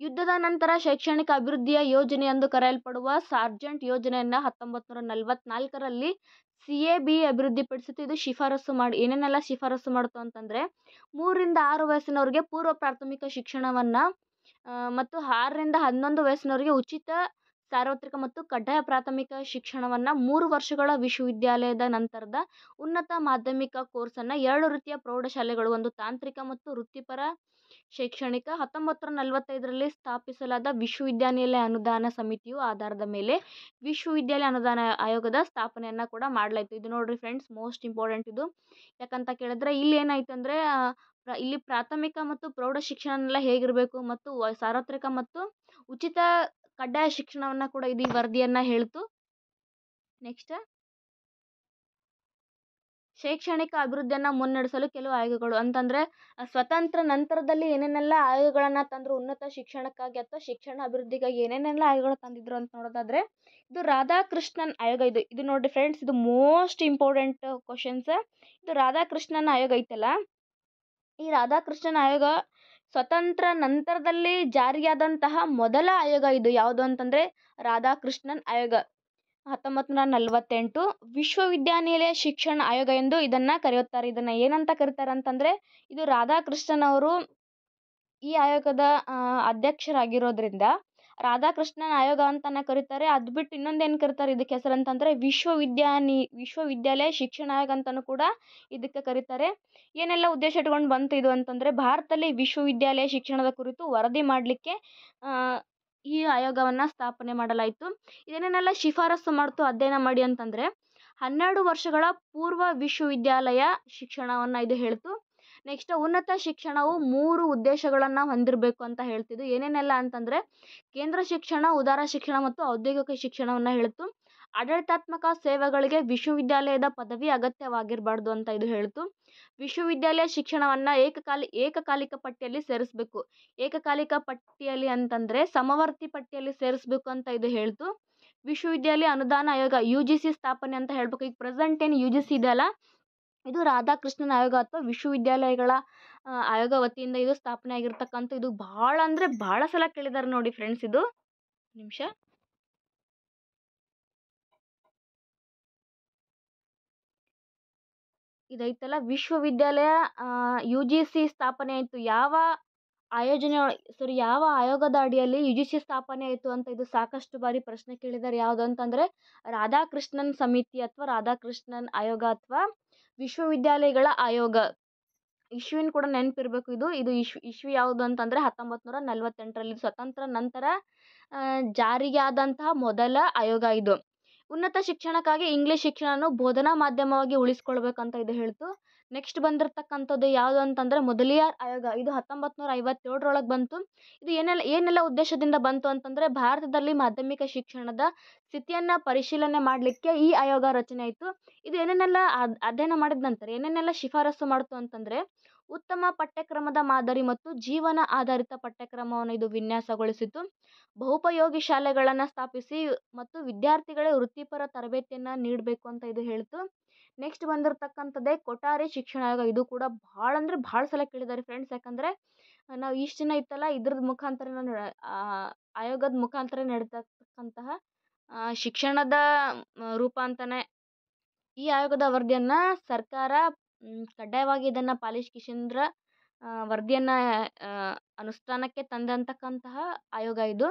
ಯುದ್ಧದ ನಂತರ ಶೈಕ್ಷಣಿಕ ಅಭಿವೃದ್ಧಿಯ ಯೋಜನೆ ಎಂದು ಕರೆಯಲ್ಪಡುವ ಸಾರ್ಜೆಂಟ್ ಯೋಜನೆಯನ್ನು 1944ರಲ್ಲಿ CAB ಅಭಿವೃದ್ಧಿಪಡಿಸಿತು. ಇದು ಏನೇನೆಲ್ಲ ಶಿಫಾರಸು ಮಾಡ್ತು ಅಂತಂದರೆ 3ರಿಂದ 6 ವಯಸ್ಸಿನವರಿಗೆ ಪೂರ್ವ ಪ್ರಾಥಮಿಕ ಶಿಕ್ಷಣವನ್ನು ಮತ್ತು 6ರಿಂದ 11 ವಯಸ್ಸಿನವರಿಗೆ ಉಚಿತ ಸಾರ್ವತ್ರಿಕ ಮತ್ತು ಕಡ್ಡಾಯ ಪ್ರಾಥಮಿಕ ಶಿಕ್ಷಣವನ್ನು, 3 ವರ್ಷಗಳ ವಿಶ್ವವಿದ್ಯಾಲಯದ ನಂತರದ ಉನ್ನತ ಮಾಧ್ಯಮಿಕ ಕೋರ್ಸನ್ನು, 2 ರೀತಿಯ ಪ್ರೌಢಶಾಲೆಗಳು, ಒಂದು ತಾಂತ್ರಿಕ ಮತ್ತು ವೃತ್ತಿಪರ ಶೈಕ್ಷಣಿಕ. 1945ರಲ್ಲಿ ಸ್ಥಾಪಿಸಲಾದ ವಿಶ್ವವಿದ್ಯಾನಿಲಯ ಅನುದಾನ ಸಮಿತಿಯು ಆಧಾರದ ಮೇಲೆ ವಿಶ್ವವಿದ್ಯಾಲಯ ಅನುದಾನ ಆಯೋಗದ ಸ್ಥಾಪನೆಯನ್ನು ಕೂಡ ಮಾಡಲಾಯಿತು. ಇದು ನೋಡ್ರಿ ಫ್ರೆಂಡ್ಸ್, ಮೋಸ್ಟ್ ಇಂಪಾರ್ಟೆಂಟ್ ಇದು. ಯಾಕಂತ ಕೇಳಿದ್ರೆ ಇಲ್ಲಿ ಏನಾಯ್ತು ಅಂದರೆ ಇಲ್ಲಿ ಪ್ರಾಥಮಿಕ ಮತ್ತು ಪ್ರೌಢ ಶಿಕ್ಷಣ ಹೇಗಿರಬೇಕು ಮತ್ತು ಸಾರ್ವತ್ರಿಕ ಮತ್ತು ಉಚಿತ ಕಡ್ಡಾಯ ಶಿಕ್ಷಣವನ್ನು ಕೂಡ ಇದು ಈ ವರದಿಯನ್ನು ಹೇಳ್ತು. ನೆಕ್ಸ್ಟ್, ಶೈಕ್ಷಣಿಕ ಅಭಿವೃದ್ಧಿಯನ್ನು ಮುನ್ನಡೆಸಲು ಕೆಲವು ಆಯೋಗಗಳು ಅಂತಂದರೆ ಸ್ವತಂತ್ರ ನಂತರದಲ್ಲಿ ಏನೇನೆಲ್ಲ ಆಯೋಗಗಳನ್ನು ತಂದರು ಉನ್ನತ ಶಿಕ್ಷಣಕ್ಕಾಗಿ ಅಥವಾ ಶಿಕ್ಷಣ ಅಭಿವೃದ್ಧಿಗಾಗಿ ಏನೇನೆಲ್ಲ ಆಯೋಗಗಳು ತಂದಿದ್ರು ಅಂತ ನೋಡೋದಾದರೆ ಇದು ರಾಧಾಕೃಷ್ಣನ್ ಆಯೋಗ. ಇದು ನೋಡಿರಿ ಫ್ರೆಂಡ್ಸ್, ಇದು ಮೋಸ್ಟ್ ಇಂಪಾರ್ಟೆಂಟ್ ಕ್ವಶನ್ಸ್. ಇದು ರಾಧಾಕೃಷ್ಣನ್ ಆಯೋಗ ಐತಲ್ಲ, ಈ ರಾಧಾಕೃಷ್ಣನ್ ಆಯೋಗ ಸ್ವತಂತ್ರ ನಂತರದಲ್ಲಿ ಜಾರಿಯಾದಂತಹ ಮೊದಲ ಆಯೋಗ. ಇದು ಯಾವುದು ಅಂತಂದರೆ ರಾಧಾಕೃಷ್ಣನ್ ಆಯೋಗ 1948. ವಿಶ್ವವಿದ್ಯಾನಿಲಯ ಶಿಕ್ಷಣ ಆಯೋಗ ಎಂದು ಇದನ್ನು ಕರೆಯುತ್ತಾರೆ. ಇದನ್ನು ಏನಂತ ಕರೀತಾರೆ ಅಂತಂದರೆ ಇದು ರಾಧಾಕೃಷ್ಣನ್ ಅವರು ಈ ಆಯೋಗದ ಅಧ್ಯಕ್ಷರಾಗಿರೋದ್ರಿಂದ ರಾಧಾಕೃಷ್ಣನ್ ಆಯೋಗ ಅಂತಲೇ ಕರೀತಾರೆ. ಅದು ಬಿಟ್ಟು ಇನ್ನೊಂದೇನು ಕರೀತಾರೆ ಇದಕ್ಕೆ ಹೆಸರು ಅಂತಂದರೆ ವಿಶ್ವವಿದ್ಯಾಲಯ ಶಿಕ್ಷಣ ಆಯೋಗ ಅಂತಲೂ ಕೂಡ ಇದಕ್ಕೆ ಕರೀತಾರೆ. ಏನೆಲ್ಲ ಉದ್ದೇಶ ಇಟ್ಕೊಂಡು ಬಂತು ಇದು ಅಂತಂದರೆ ಭಾರತದಲ್ಲಿ ವಿಶ್ವವಿದ್ಯಾಲಯ ಶಿಕ್ಷಣದ ಕುರಿತು ವರದಿ ಮಾಡಲಿಕ್ಕೆ ಈ ಆಯೋಗವನ್ನು ಸ್ಥಾಪನೆ ಮಾಡಲಾಯಿತು. ಇದೇನೇನೆಲ್ಲ ಶಿಫಾರಸು ಮಾಡ್ತು ಅಧ್ಯಯನ ಮಾಡಿ ಅಂತಂದರೆ 12 ವರ್ಷಗಳ ಪೂರ್ವ ವಿಶ್ವವಿದ್ಯಾಲಯ ಶಿಕ್ಷಣವನ್ನು ಇದು ಹೇಳ್ತು. ನೆಕ್ಸ್ಟ್, ಉನ್ನತ ಶಿಕ್ಷಣವು 3 ಉದ್ದೇಶಗಳನ್ನು ಹೊಂದಿರಬೇಕು ಅಂತ ಹೇಳ್ತಿದ್ದು. ಏನೇನೆಲ್ಲ ಅಂತಂದರೆ ಕೇಂದ್ರ ಶಿಕ್ಷಣ, ಉದಾರ ಶಿಕ್ಷಣ ಮತ್ತು ಔದ್ಯೋಗಿಕ ಶಿಕ್ಷಣವನ್ನು ಹೇಳ್ತು. ಆಡಳಿತಾತ್ಮಕ ಸೇವೆಗಳಿಗೆ ವಿಶ್ವವಿದ್ಯಾಲಯದ ಪದವಿ ಅಗತ್ಯವಾಗಿರಬಾರ್ದು ಅಂತ ಇದು ಹೇಳ್ತು. ವಿಶ್ವವಿದ್ಯಾಲಯ ಶಿಕ್ಷಣವನ್ನು ಏಕಕಾಲಿಕ ಪಟ್ಟಿಯಲ್ಲಿ ಸೇರಿಸಬೇಕು. ಏಕಕಾಲಿಕ ಪಟ್ಟಿಯಲ್ಲಿ ಅಂತಂದರೆ ಸಮವರ್ತಿ ಪಟ್ಟಿಯಲ್ಲಿ ಸೇರಿಸಬೇಕು ಅಂತ ಇದು ಹೇಳ್ತು. ವಿಶ್ವವಿದ್ಯಾಲಯ ಅನುದಾನ ಆಯೋಗ UGC ಸ್ಥಾಪನೆ ಅಂತ ಹೇಳ್ಬೇಕು. ಈಗ ಪ್ರೆಸೆಂಟ್ ಏನು UGC ಇದೆಯಲ್ಲ, ಇದು ರಾಧಾಕೃಷ್ಣನ್ ಆಯೋಗ ಅಥವಾ ವಿಶ್ವವಿದ್ಯಾಲಯಗಳ ಆಯೋಗ ವತಿಯಿಂದ ಇದು ಸ್ಥಾಪನೆ ಆಗಿರ್ತಕ್ಕಂಥ. ಇದು ಭಾಳ ಅಂದರೆ ಭಾಳ ಸಲ ಕೇಳಿದ್ದಾರೆ ನೋಡಿ ಫ್ರೆಂಡ್ಸ್. ಇದು ನಿಮಿಷ ಇದೈತಲ್ಲ ವಿಶ್ವವಿದ್ಯಾಲಯ UGC ಸ್ಥಾಪನೆ ಆಯಿತು. ಯಾವ ಆಯೋಗದ ಅಡಿಯಲ್ಲಿ UGC ಸ್ಥಾಪನೆ ಆಯಿತು ಅಂತ ಇದು ಸಾಕಷ್ಟು ಬಾರಿ ಪ್ರಶ್ನೆ ಕೇಳಿದ್ದಾರೆ. ಯಾವುದು ಅಂತಂದರೆ ರಾಧಾಕೃಷ್ಣನ್ ಸಮಿತಿ ಅಥವಾ ರಾಧಾಕೃಷ್ಣನ್ ಆಯೋಗ ಅಥವಾ ವಿಶ್ವವಿದ್ಯಾಲಯಗಳ ಆಯೋಗ. ಇಶ್ವಿನ ಕೂಡ ನೆನಪಿರಬೇಕು. ಇದು ಇಶ್ವಿ ಯಾವುದು ಅಂತಂದರೆ 1948ರಲ್ಲಿ ಸ್ವತಂತ್ರ ನಂತರ ಜಾರಿಗೆ ಆದಂತಹ ಮೊದಲ ಆಯೋಗ ಇದು. ಉನ್ನತ ಶಿಕ್ಷಣಕ್ಕಾಗಿ ಇಂಗ್ಲೀಷ್ ಶಿಕ್ಷಣವನ್ನು ಬೋಧನಾ ಮಾಧ್ಯಮವಾಗಿ ಉಳಿಸ್ಕೊಳ್ಬೇಕಂತ ಇದು ಹೇಳ್ತು. ನೆಕ್ಸ್ಟ್ ಬಂದಿರತಕ್ಕಂಥದ್ದು ಯಾವುದು ಅಂತಂದರೆ ಮೊದಲಿಯಾರ್ ಆಯೋಗ. ಇದು 1957 ಬಂತು. ಇದು ಏನೆಲ್ಲ ಉದ್ದೇಶದಿಂದ ಬಂತು ಅಂತಂದರೆ ಭಾರತದಲ್ಲಿ ಮಾಧ್ಯಮಿಕ ಶಿಕ್ಷಣದ ಸ್ಥಿತಿಯನ್ನು ಪರಿಶೀಲನೆ ಮಾಡಲಿಕ್ಕೆ ಈ ಆಯೋಗ ರಚನೆ ಆಯಿತು. ಇದು ಏನೇನೆಲ್ಲ ಅಧ್ಯಯನ ಮಾಡಿದ ನಂತರ ಏನೇನೆಲ್ಲ ಶಿಫಾರಸು ಮಾಡ್ತು ಅಂತಂದರೆ ಉತ್ತಮ ಪಠ್ಯಕ್ರಮದ ಮಾದರಿ ಮತ್ತು ಜೀವನ ಆಧಾರಿತ ಪಠ್ಯಕ್ರಮವನ್ನು ಇದು ವಿನ್ಯಾಸಗೊಳಿಸಿತು. ಬಹುಪಯೋಗಿ ಶಾಲೆಗಳನ್ನು ಸ್ಥಾಪಿಸಿ ಮತ್ತು ವಿದ್ಯಾರ್ಥಿಗಳೇ ವೃತ್ತಿಪರ ತರಬೇತಿಯನ್ನು ನೀಡಬೇಕು ಅಂತ ಇದು ಹೇಳ್ತು. ನೆಕ್ಸ್ಟ್ ಬಂದಿರತಕ್ಕಂಥದ್ದೇ ಕೊಠಾರಿ ಶಿಕ್ಷಣ ಆಯೋಗ. ಇದು ಕೂಡ ಭಾಳ ಅಂದರೆ ಭಾಳ ಸಲ ಕೇಳಿದ್ದಾರೆ ಫ್ರೆಂಡ್ಸ್. ಯಾಕಂದರೆ ನಾವು ಇಷ್ಟು ದಿನ ಇತ್ತಲ್ಲ ಇದ್ರದ್ದು ಮುಖಾಂತರ ಆಯೋಗದ ಮುಖಾಂತರ ನಡೀತಕ್ಕಂತಹ ಶಿಕ್ಷಣದ ರೂಪ ಅಂತಲೇ ಈ ಆಯೋಗದ ವರದಿಯನ್ನು ಸರ್ಕಾರ ಕಡ್ಡಾಯವಾಗಿ ಇದನ್ನು ಪಾಲಿಸ್ಕಿಶಂದ್ರ ವರದಿಯನ್ನು ಅನುಷ್ಠಾನಕ್ಕೆ ತಂದಂತಕ್ಕಂತಹ ಆಯೋಗ ಇದು.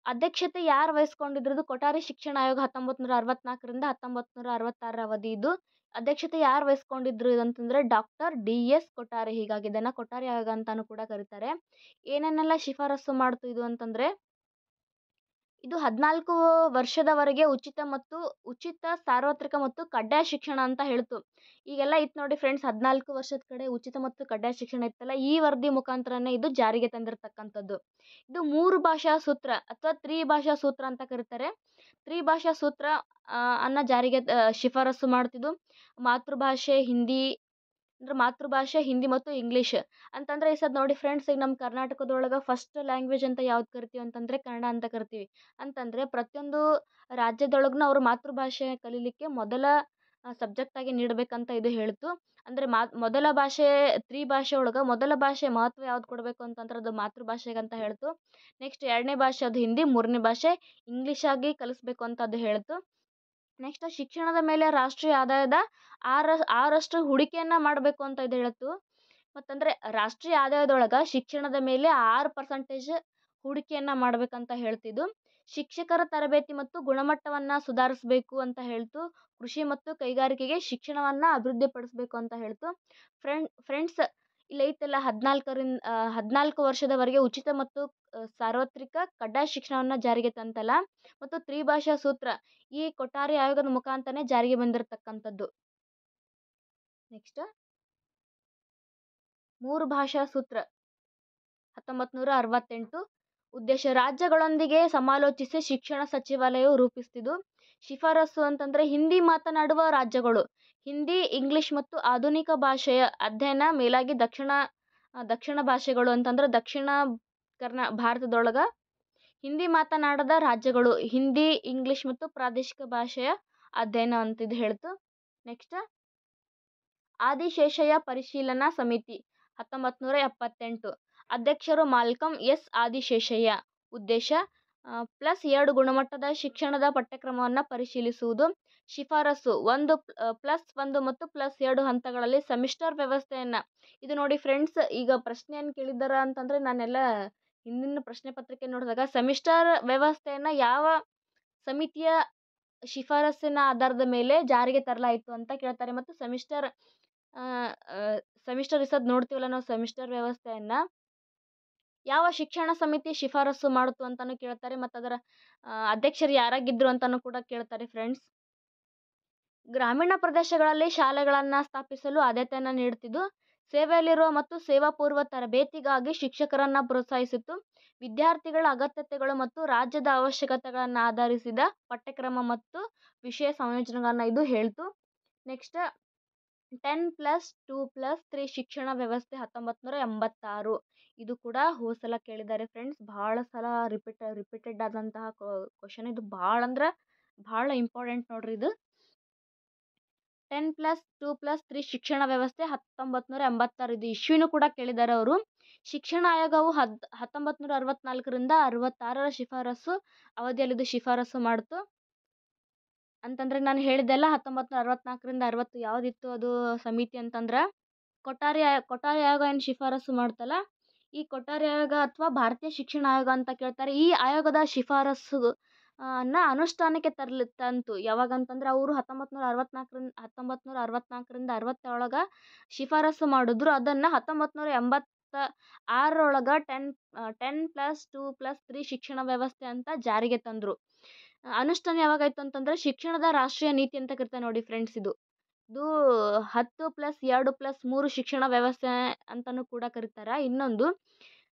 ಅಧ್ಯಕ್ಷತೆ ಯಾರು ವಹಿಸ್ಕೊಂಡಿದ್ರದ್ದು? ಕೊಠಾರಿ ಶಿಕ್ಷಣ ಆಯೋಗ 1964ರಿಂದ 1966 ಅವಧಿ ಇದು. ಅಧ್ಯಕ್ಷತೆ ಯಾರು ವಹಿಸ್ಕೊಂಡಿದ್ರು ಅಂತಂದರೆ ಡಾಕ್ಟರ್ DS ಕೊಠಾರಿ. ಹೀಗಾಗಿ ಇದನ್ನು ಕೊಠಾರಿ ಆಯೋಗ ಅಂತಾನೂ ಕೂಡ ಕರೀತಾರೆ. ಏನೇನೆಲ್ಲ ಶಿಫಾರಸು ಮಾಡ್ತು ಇದು ಅಂತಂದರೆ ಇದು 14 ವರ್ಷದವರೆಗೆ ಉಚಿತ ಸಾರ್ವತ್ರಿಕ ಮತ್ತು ಕಡ್ಡಾಯ ಶಿಕ್ಷಣ ಅಂತ ಹೇಳ್ತು. ಈಗೆಲ್ಲ ಇತ್ತು ನೋಡಿ ಫ್ರೆಂಡ್ಸ್, 14 ವರ್ಷದ ಕಡೆ ಉಚಿತ ಮತ್ತು ಕಡ್ಡಾಯ ಶಿಕ್ಷಣ ಇತ್ತಲ್ಲ, ಈ ವರದಿ ಮುಖಾಂತರನೇ ಇದು ಜಾರಿಗೆ ತಂದಿರತಕ್ಕಂಥದ್ದು. ಇದು 3 ಭಾಷಾ ಸೂತ್ರ ಅಥವಾ ತ್ರಿಭಾಷಾ ಸೂತ್ರ ಅಂತ ಕರೀತಾರೆ. ತ್ರಿಭಾಷಾ ಸೂತ್ರ ಅನ್ನ ಜಾರಿಗೆ ಶಿಫಾರಸು ಮಾಡ್ತಿದ್ದು ಮಾತೃಭಾಷೆ ಹಿಂದಿ ಮತ್ತು ಇಂಗ್ಲೀಷ್ ಅಂತಂದರೆ ಈ ಸದ್ ನೋಡಿ ಫ್ರೆಂಡ್ಸ್, ಈಗ ನಮ್ಮ ಕರ್ನಾಟಕದೊಳಗೆ ಫಸ್ಟ್ ಲ್ಯಾಂಗ್ವೇಜ್ ಅಂತ ಯಾವ್ದು ಕರಿತೀವಿ ಅಂತಂದರೆ ಕನ್ನಡ ಅಂತ ಕರಿತೀವಿ. ಅಂತಂದರೆ ಪ್ರತಿಯೊಂದು ರಾಜ್ಯದೊಳಗೂ ಅವ್ರ ಮಾತೃಭಾಷೆ ಕಲೀಲಿಕ್ಕೆ ಮೊದಲ ಸಬ್ಜೆಕ್ಟಾಗಿ ನೀಡಬೇಕಂತ ಇದು ಹೇಳ್ತು. ಅಂದರೆ ಮೊದಲ ಭಾಷೆ ತ್ರಿಭಾಷೆ ಒಳಗೆ ಮೊದಲ ಭಾಷೆ ಮಹತ್ವ ಯಾವ್ದು ಕೊಡಬೇಕು ಅಂತಂದ್ರೆ ಅದು ಮಾತೃಭಾಷೆಗೆ ಅಂತ ಹೇಳ್ತು. ನೆಕ್ಸ್ಟ್ 2ನೇ ಭಾಷೆ ಅದು ಹಿಂದಿ, 3ನೇ ಭಾಷೆ ಇಂಗ್ಲೀಷ್ ಆಗಿ ಕಲಿಸ್ಬೇಕು ಅಂತ ಅದು ಹೇಳ್ತು. ನೆಕ್ಸ್ಟ್ ಶಿಕ್ಷಣದ ಮೇಲೆ ರಾಷ್ಟ್ರೀಯ ಆದಾಯದ 6% ಹೂಡಿಕೆಯನ್ನು ಮಾಡಬೇಕು ಅಂತ ಇದು ಹೇಳ್ತು. ಮತ್ತಂದರೆ ರಾಷ್ಟ್ರೀಯ ಆದಾಯದೊಳಗೆ ಶಿಕ್ಷಣದ ಮೇಲೆ 6% ಹೂಡಿಕೆಯನ್ನು ಮಾಡಬೇಕಂತ ಹೇಳ್ತಿದ್ದು. ಶಿಕ್ಷಕರ ತರಬೇತಿ ಮತ್ತು ಗುಣಮಟ್ಟವನ್ನು ಸುಧಾರಿಸಬೇಕು ಅಂತ ಹೇಳ್ತು. ಕೃಷಿ ಮತ್ತು ಕೈಗಾರಿಕೆಗೆ ಶಿಕ್ಷಣವನ್ನು ಅಭಿವೃದ್ಧಿಪಡಿಸಬೇಕು ಅಂತ ಹೇಳ್ತು. ಫ್ರೆಂಡ್ಸ್ ಇಲ್ಲೈತೆಲ್ಲ 14 ವರ್ಷದವರೆಗೆ ಉಚಿತ ಮತ್ತು ಸಾರ್ವತ್ರಿಕ ಕಡ್ಡಾಯ ಶಿಕ್ಷಣವನ್ನು ಜಾರಿಗೆ ತಂತಲ್ಲ ಮತ್ತು ತ್ರಿಭಾಷಾ ಸೂತ್ರ ಈ ಕೊಠಾರಿ ಆಯೋಗದ ಮುಖಾಂತರನೇ ಜಾರಿಗೆ ಬಂದಿರತಕ್ಕಂಥದ್ದು. ನೆಕ್ಸ್ಟ್ 3 ಭಾಷಾ ಸೂತ್ರ 1968 ಉದ್ದೇಶ ರಾಜ್ಯಗಳೊಂದಿಗೆ ಸಮಾಲೋಚಿಸಿ ಶಿಕ್ಷಣ ಸಚಿವಾಲಯವು ರೂಪಿಸ್ತಿದ್ದು. ಶಿಫಾರಸು ಅಂತಂದರೆ ಹಿಂದಿ ಮಾತನಾಡುವ ರಾಜ್ಯಗಳು ಹಿಂದಿ, ಇಂಗ್ಲೀಷ್ ಮತ್ತು ಆಧುನಿಕ ಭಾಷೆಯ ಅಧ್ಯಯನ ಮೇಲಾಗಿ ದಕ್ಷಿಣ ಭಾಷೆಗಳು ಅಂತಂದ್ರೆ ದಕ್ಷಿಣ ಭಾರತದೊಳಗೆ ಹಿಂದಿ ಮಾತನಾಡದ ರಾಜ್ಯಗಳು ಹಿಂದಿ, ಇಂಗ್ಲೀಷ್ ಮತ್ತು ಪ್ರಾದೇಶಿಕ ಭಾಷೆಯ ಅಧ್ಯಯನ ಅಂತಿದ್ದು ಹೇಳ್ತು. ನೆಕ್ಸ್ಟ್ ಆದಿಶೇಷಯ್ಯ ಪರಿಶೀಲನಾ ಸಮಿತಿ 1978 ಅಧ್ಯಕ್ಷರು ಮಾಲ್ಕಮ್ S ಆದಿಶೇಷಯ್ಯ. ಉದ್ದೇಶ +2 ಗುಣಮಟ್ಟದ ಶಿಕ್ಷಣದ ಪಠ್ಯಕ್ರಮವನ್ನು ಪರಿಶೀಲಿಸುವುದು. ಶಿಫಾರಸು 1+1 ಮತ್ತು +2 ಹಂತಗಳಲ್ಲಿ ಸೆಮಿಸ್ಟರ್ ವ್ಯವಸ್ಥೆಯನ್ನು. ಇದು ನೋಡಿ ಫ್ರೆಂಡ್ಸ್, ಈಗ ಪ್ರಶ್ನೆಯನ್ನು ಕೇಳಿದ್ದಾರ ಅಂತಂದರೆ ನಾನೆಲ್ಲ ಹಿಂದಿನ ಪ್ರಶ್ನೆ ಪತ್ರಿಕೆ ನೋಡಿದಾಗ ಸೆಮಿಸ್ಟರ್ ವ್ಯವಸ್ಥೆಯನ್ನು ಯಾವ ಸಮಿತಿಯ ಶಿಫಾರಸ್ಸಿನ ಆಧಾರದ ಮೇಲೆ ಜಾರಿಗೆ ತರಲಾಯಿತು ಅಂತ ಕೇಳ್ತಾರೆ. ಮತ್ತು ಸೆಮಿಸ್ಟರ್ ಇಸದ್ ನೋಡ್ತೀವಲ್ಲ ನಾವು ಸೆಮಿಸ್ಟರ್ ವ್ಯವಸ್ಥೆಯನ್ನು ಯಾವ ಶಿಕ್ಷಣ ಸಮಿತಿ ಶಿಫಾರಸು ಮಾಡ್ತು ಅಂತಲೂ ಕೇಳ್ತಾರೆ. ಮತ್ತು ಅದರ ಅಧ್ಯಕ್ಷರು ಯಾರಾಗಿದ್ದರು ಅಂತಲೂ ಕೂಡ ಕೇಳ್ತಾರೆ ಫ್ರೆಂಡ್ಸ್. ಗ್ರಾಮೀಣ ಪ್ರದೇಶಗಳಲ್ಲಿ ಶಾಲೆಗಳನ್ನು ಸ್ಥಾಪಿಸಲು ಆದ್ಯತೆಯನ್ನು ನೀಡುತ್ತಿದ್ದು ಸೇವೆಯಲ್ಲಿರುವ ಮತ್ತು ಸೇವಾಪೂರ್ವ ತರಬೇತಿಗಾಗಿ ಶಿಕ್ಷಕರನ್ನು ಪ್ರೋತ್ಸಾಹಿಸಿತು. ವಿದ್ಯಾರ್ಥಿಗಳ ಅಗತ್ಯತೆಗಳು ಮತ್ತು ರಾಜ್ಯದ ಅವಶ್ಯಕತೆಗಳನ್ನು ಆಧರಿಸಿದ ಪಠ್ಯಕ್ರಮ ಮತ್ತು ವಿಷಯ ಸಂಯೋಜನೆಗಳನ್ನು ಇದು ಹೇಳ್ತು. ನೆಕ್ಸ್ಟ್ 10+2+3 ಶಿಕ್ಷಣ ವ್ಯವಸ್ಥೆ 1986 ಇದು ಕೂಡ ಹೋದ್ಸಲ ಕೇಳಿದ್ದಾರೆ ಫ್ರೆಂಡ್ಸ್. ಭಾಳ ಸಲ ರಿಪೀಟೆಡ್ ಆದಂತಹ ಕ್ವಶನ್. ಇದು ಭಾಳ ಅಂದ್ರೆ ಭಾಳ ಇಂಪಾರ್ಟೆಂಟ್ ನೋಡ್ರಿ ಇದು. 10+2+3 ಶಿಕ್ಷಣ ವ್ಯವಸ್ಥೆ 1986 ಇದು ಇಶ್ವಿನೂ ಕೂಡ ಕೇಳಿದ್ದಾರೆ ಅವರು. ಶಿಕ್ಷಣ ಆಯೋಗವು 1964ರಿಂದ 66ರ ಶಿಫಾರಸು ಅವಧಿಯಲ್ಲಿ ಇದು ಶಿಫಾರಸು ಮಾಡ್ತು. ಅಂತಂದರೆ ನಾನು ಹೇಳಿದೆಲ್ಲ 1964ರಿಂದ 60 ಯಾವುದಿತ್ತು ಅದು ಸಮಿತಿ ಅಂತಂದ್ರೆ ಕೊಠಾರಿ ಆಯೋಗ ಏನು ಶಿಫಾರಸು ಮಾಡ್ತಲ್ಲ, ಈ ಕೊಠಾರಿ ಆಯೋಗ ಅಥವಾ ಭಾರತೀಯ ಶಿಕ್ಷಣ ಆಯೋಗ ಅಂತ ಕೇಳ್ತಾರೆ. ಈ ಆಯೋಗದ ಶಿಫಾರಸು ಅನುಷ್ಠಾನಕ್ಕೆ ತಂತು ಯಾವಾಗ ಅಂತಂದ್ರೆ ಅವರು 1964ರಿಂದ 67 ಶಿಫಾರಸು ಮಾಡಿದ್ರು. ಅದನ್ನು 1986 10+2+3 ಶಿಕ್ಷಣ ವ್ಯವಸ್ಥೆ ಅಂತ ಜಾರಿಗೆ ತಂದರು. ಅನುಷ್ಠಾನ ಯಾವಾಗಾಯ್ತು ಅಂತಂದ್ರೆ ಶಿಕ್ಷಣದ ರಾಷ್ಟ್ರೀಯ ನೀತಿ ಅಂತ ಕರಿತಾರೆ ನೋಡಿ ಫ್ರೆಂಡ್ಸ್. ಇದು ಇದು 10+2+3 ಶಿಕ್ಷಣ ವ್ಯವಸ್ಥೆ ಅಂತಲೂ ಕೂಡ ಕರೀತಾರೆ. ಇನ್ನೊಂದು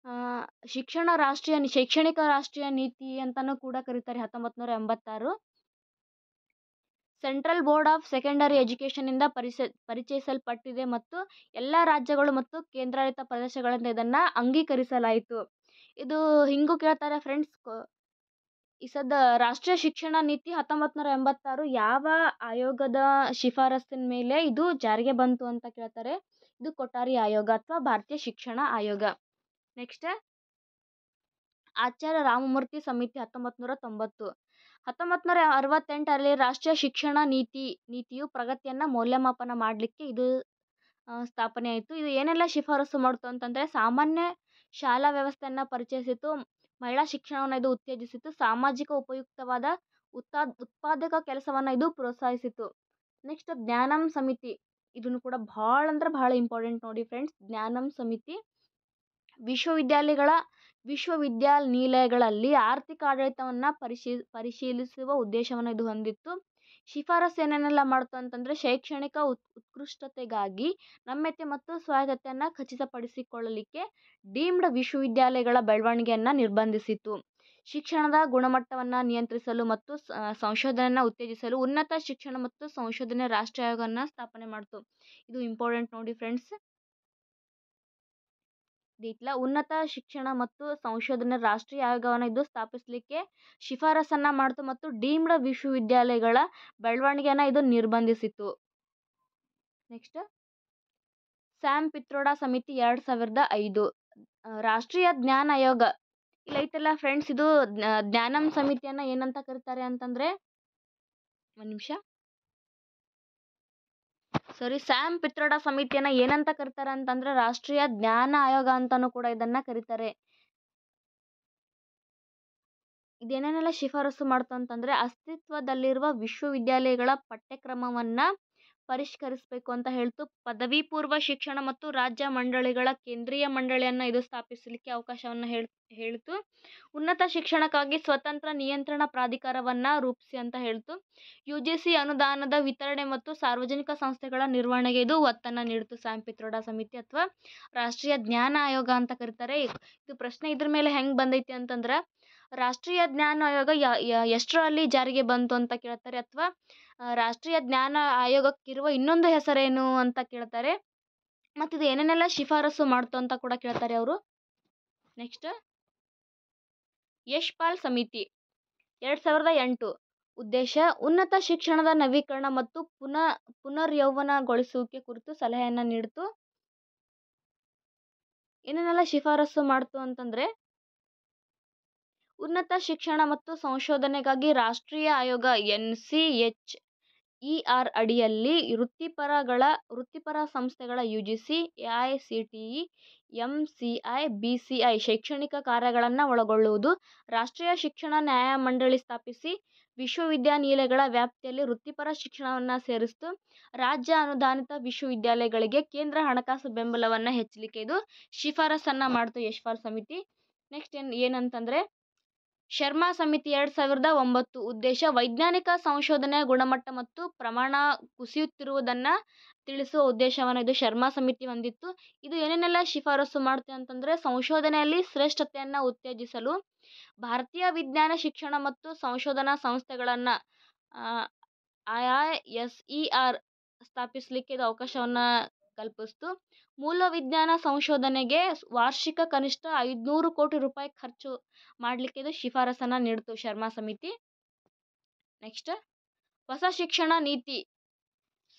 ಶೈಕ್ಷಣಿಕ ರಾಷ್ಟ್ರೀಯ ನೀತಿ ಅಂತಲೂ ಕೂಡ ಕರೀತಾರೆ 1986. ಸೆಂಟ್ರಲ್ ಬೋರ್ಡ್ ಆಫ್ ಸೆಕೆಂಡರಿ ಎಜುಕೇಷನ್ನಿಂದ ಪರಿಚಯಿಸಲ್ಪಟ್ಟಿದೆ ಮತ್ತು ಎಲ್ಲ ರಾಜ್ಯಗಳು ಮತ್ತು ಕೇಂದ್ರಾಡಳಿತ ಪ್ರದೇಶಗಳಿಂದ ಇದನ್ನು ಅಂಗೀಕರಿಸಲಾಯಿತು. ಇದು ಹಿಂಗೂ ಕೇಳ್ತಾರೆ ಫ್ರೆಂಡ್ಸ್. ಈ ರಾಷ್ಟ್ರೀಯ ಶಿಕ್ಷಣ ನೀತಿ 1986 ಯಾವ ಆಯೋಗದ ಶಿಫಾರಸ್ಸಿನ ಮೇಲೆ ಇದು ಜಾರಿಗೆ ಬಂತು ಅಂತ ಕೇಳ್ತಾರೆ. ಇದು ಕೊಠಾರಿ ಆಯೋಗ ಅಥವಾ ಭಾರತೀಯ ಶಿಕ್ಷಣ ಆಯೋಗ. ನೆಕ್ಸ್ಟ್ ಆಚಾರ್ಯ ರಾಮಮೂರ್ತಿ ಸಮಿತಿ 1990. 1968ರಲ್ಲಿ ರಾಷ್ಟ್ರೀಯ ಶಿಕ್ಷಣ ನೀತಿಯು ಪ್ರಗತಿಯನ್ನು ಮೌಲ್ಯಮಾಪನ ಮಾಡಲಿಕ್ಕೆ ಇದು ಸ್ಥಾಪನೆ ಆಯಿತು. ಇದು ಏನೆಲ್ಲ ಶಿಫಾರಸು ಮಾಡ್ತು ಅಂತಂದರೆ ಸಾಮಾನ್ಯ ಶಾಲಾ ವ್ಯವಸ್ಥೆಯನ್ನು ಪರಿಚಯಿಸಿತು, ಮಹಿಳಾ ಶಿಕ್ಷಣವನ್ನು ಇದು ಉತ್ತೇಜಿಸಿತು, ಸಾಮಾಜಿಕ ಉಪಯುಕ್ತವಾದ ಉತ್ಪಾದಕ ಕೆಲಸವನ್ನು ಇದು ಪ್ರೋತ್ಸಾಹಿಸಿತು. ನೆಕ್ಸ್ಟ್ ಜ್ಞಾನಂ ಸಮಿತಿ. ಇದನ್ನು ಕೂಡ ಭಾಳ ಅಂದ್ರೆ ಭಾಳ ಇಂಪಾರ್ಟೆಂಟ್ ನೋಡಿ ಫ್ರೆಂಡ್ಸ್. ಜ್ಞಾನಂ ಸಮಿತಿ ವಿಶ್ವವಿದ್ಯಾನಿಲಯಗಳಲ್ಲಿ ಆರ್ಥಿಕ ಆಡಳಿತವನ್ನು ಪರಿಶೀಲಿಸುವ ಉದ್ದೇಶವನ್ನು ಇದು ಹೊಂದಿತ್ತು. ಶಿಫಾರಸು ಏನೇನೆಲ್ಲ ಮಾಡ್ತು ಅಂತಂದರೆ ಶೈಕ್ಷಣಿಕ ಉತ್ಕೃಷ್ಟತೆಗಾಗಿ ನಮ್ಯತೆ ಮತ್ತು ಸ್ವಾಯತ್ತತೆಯನ್ನು ಖಚಿತಪಡಿಸಿಕೊಳ್ಳಲಿಕ್ಕೆ ಡೀಮ್ಡ್ ವಿಶ್ವವಿದ್ಯಾಲಯಗಳ ಬೆಳವಣಿಗೆಯನ್ನು ನಿರ್ಬಂಧಿಸಿತು. ಶಿಕ್ಷಣದ ಗುಣಮಟ್ಟವನ್ನು ನಿಯಂತ್ರಿಸಲು ಮತ್ತು ಸಂಶೋಧನೆಯನ್ನು ಉತ್ತೇಜಿಸಲು ಉನ್ನತ ಶಿಕ್ಷಣ ಮತ್ತು ಸಂಶೋಧನೆ ರಾಷ್ಟ್ರೀಯ ಆಯೋಗವನ್ನು ಸ್ಥಾಪನೆ ಮಾಡ್ತು. ಇದು ಇಂಪಾರ್ಟೆಂಟ್ ನೋಡಿ ಫ್ರೆಂಡ್ಸ್. ಉನ್ನತ ಶಿಕ್ಷಣ ಮತ್ತು ಸಂಶೋಧನೆ ರಾಷ್ಟ್ರೀಯ ಆಯೋಗವನ್ನು ಇದು ಸ್ಥಾಪಿಸಲಿಕ್ಕೆ ಶಿಫಾರಸನ್ನು ಮಾಡ್ತು ಮತ್ತು ಡೀಮ್ಡ್ ವಿಶ್ವವಿದ್ಯಾಲಯಗಳ ಬೆಳವಣಿಗೆಯನ್ನು ಇದು ನಿರ್ಬಂಧಿಸಿತು. ನೆಕ್ಸ್ಟ್ ಸ್ಯಾಮ್ ಪಿತ್ರೋಡಾ ಸಮಿತಿ 2005. ರಾಷ್ಟ್ರೀಯ ಜ್ಞಾನ ಆಯೋಗ ಇಲ್ಲ ಐತಲ್ಲ ಫ್ರೆಂಡ್ಸ್. ಇದು ಜ್ಞಾನಂ ಸಮಿತಿಯನ್ನು ಏನಂತ ಕರೀತಾರೆ ಅಂತಂದರೆ ಸ್ಯಾಮ್ ಪಿತ್ರೋಡಾ ಸಮಿತಿಯನ್ನು ಏನಂತ ಕರೀತಾರೆ ಅಂತಂದರೆ ರಾಷ್ಟ್ರೀಯ ಜ್ಞಾನ ಆಯೋಗ ಅಂತಲೂ ಕೂಡ ಇದನ್ನು ಕರೀತಾರೆ. ಇದೇನೇನೆಲ್ಲ ಶಿಫಾರಸು ಮಾಡ್ತು ಅಂತಂದರೆ ಅಸ್ತಿತ್ವದಲ್ಲಿರುವ ವಿಶ್ವವಿದ್ಯಾಲಯಗಳ ಪಠ್ಯಕ್ರಮವನ್ನು ಪರಿಷ್ಕರಿಸಬೇಕು ಅಂತ ಹೇಳ್ತು. ಪದವಿ ಪೂರ್ವ ಶಿಕ್ಷಣ ಮತ್ತು ರಾಜ್ಯ ಮಂಡಳಿಗಳ ಕೇಂದ್ರೀಯ ಮಂಡಳಿಯನ್ನು ಇದು ಸ್ಥಾಪಿಸಲಿಕ್ಕೆ ಅವಕಾಶವನ್ನು ಹೇಳ್ತು. ಉನ್ನತ ಶಿಕ್ಷಣಕ್ಕಾಗಿ ಸ್ವತಂತ್ರ ನಿಯಂತ್ರಣ ಪ್ರಾಧಿಕಾರವನ್ನು ರೂಪಿಸಿ ಅಂತ ಹೇಳ್ತು. UGC ಅನುದಾನದ ವಿತರಣೆ ಮತ್ತು ಸಾರ್ವಜನಿಕ ಸಂಸ್ಥೆಗಳ ನಿರ್ವಹಣೆಗೆ ಇದು ಒತ್ತನ್ನು ನೀಡಿತು. ಸ್ಯಾಮ್ ಪಿತ್ರೋಡಾ ಸಮಿತಿ ಅಥವಾ ರಾಷ್ಟ್ರೀಯ ಜ್ಞಾನ ಆಯೋಗ ಅಂತ ಕರೀತಾರೆ. ಇದು ಪ್ರಶ್ನೆ ಇದ್ರ ಮೇಲೆ ಹೆಂಗೆ ಬಂದೈತಿ ಅಂತಂದ್ರೆ ರಾಷ್ಟ್ರೀಯ ಜ್ಞಾನ ಆಯೋಗ ಎಷ್ಟರಲ್ಲಿ ಜಾರಿಗೆ ಬಂತು ಅಂತ ಕೇಳ್ತಾರೆ, ಅಥವಾ ರಾಷ್ಟ್ರೀಯ ಜ್ಞಾನ ಆಯೋಗಕ್ಕಿರುವ ಇನ್ನೊಂದು ಹೆಸರೇನು ಅಂತ ಕೇಳ್ತಾರೆ, ಮತ್ತು ಇದು ಏನೇನೆಲ್ಲ ಶಿಫಾರಸು ಮಾಡ್ತು ಅಂತ ಕೂಡ ಕೇಳ್ತಾರೆ ಅವರು. ನೆಕ್ಸ್ಟ್ ಯಶ್ಪಾಲ್ ಸಮಿತಿ 2008. ಉದ್ದೇಶ ಉನ್ನತ ಶಿಕ್ಷಣದ ನವೀಕರಣ ಮತ್ತು ಪುನರ್ಯೌವನಗೊಳಿಸುವಿಕೆ ಕುರಿತು ಸಲಹೆಯನ್ನು ನೀಡಿತು. ಏನೇನೆಲ್ಲ ಶಿಫಾರಸು ಮಾಡ್ತು ಅಂತಂದರೆ ಉನ್ನತ ಶಿಕ್ಷಣ ಮತ್ತು ಸಂಶೋಧನೆಗಾಗಿ ರಾಷ್ಟ್ರೀಯ ಆಯೋಗ NCHER ಅಡಿಯಲ್ಲಿ ವೃತ್ತಿಪರ ಸಂಸ್ಥೆಗಳ UGC, AICTE, MCI, BCI ಶೈಕ್ಷಣಿಕ ಕಾರ್ಯಗಳನ್ನು ಒಳಗೊಳ್ಳುವುದು. ರಾಷ್ಟ್ರೀಯ ಶಿಕ್ಷಣ ನ್ಯಾಯಮಂಡಳಿ ಸ್ಥಾಪಿಸಿ ವಿಶ್ವವಿದ್ಯಾನಿಲಯಗಳ ವ್ಯಾಪ್ತಿಯಲ್ಲಿ ವೃತ್ತಿಪರ ಶಿಕ್ಷಣವನ್ನು ಸೇರಿಸಿತು. ರಾಜ್ಯ ಅನುದಾನಿತ ವಿಶ್ವವಿದ್ಯಾಲಯಗಳಿಗೆ ಕೇಂದ್ರ ಹಣಕಾಸು ಬೆಂಬಲವನ್ನು ಹೆಚ್ಚಲಿಕ್ಕೆ ಇದು ಶಿಫಾರಸನ್ನು ಮಾಡ್ತು ಯಶ್ಪಾಲ್ ಸಮಿತಿ. ನೆಕ್ಸ್ಟ್ ಏನಂತಂದರೆ ಶರ್ಮಾ ಸಮಿತಿ 2009. ಉದ್ದೇಶ ವೈಜ್ಞಾನಿಕ ಸಂಶೋಧನೆಯ ಗುಣಮಟ್ಟ ಮತ್ತು ಪ್ರಮಾಣ ಕುಸಿಯುತ್ತಿರುವುದನ್ನು ತಿಳಿಸುವ ಉದ್ದೇಶವನ್ನು ಇದು ಶರ್ಮಾ ಸಮಿತಿ ಹೊಂದಿತ್ತು. ಇದು ಏನೇನೆಲ್ಲ ಶಿಫಾರಸು ಮಾಡ್ತೆ ಅಂತಂದರೆ ಸಂಶೋಧನೆಯಲ್ಲಿ ಶ್ರೇಷ್ಠತೆಯನ್ನು ಉತ್ತೇಜಿಸಲು ಭಾರತೀಯ ವಿಜ್ಞಾನ ಶಿಕ್ಷಣ ಮತ್ತು ಸಂಶೋಧನಾ ಸಂಸ್ಥೆಗಳನ್ನು IISER ಸ್ಥಾಪಿಸಲಿಕ್ಕೆ ಇದು ಅವಕಾಶವನ್ನು ಕಲ್ಪಿಸ್ತು. ಮೂಲ ವಿಜ್ಞಾನ ಸಂಶೋಧನೆಗೆ ವಾರ್ಷಿಕ ಕನಿಷ್ಠ 500 ಕೋಟಿ ರೂಪಾಯಿ ಖರ್ಚು ಮಾಡಲಿಕ್ಕೆ ಇದು ಶಿಫಾರಸನ್ನು ನೀಡಿತು ಶರ್ಮಾ ಸಮಿತಿ. ನೆಕ್ಸ್ಟ್ ಹೊಸ ಶಿಕ್ಷಣ ನೀತಿ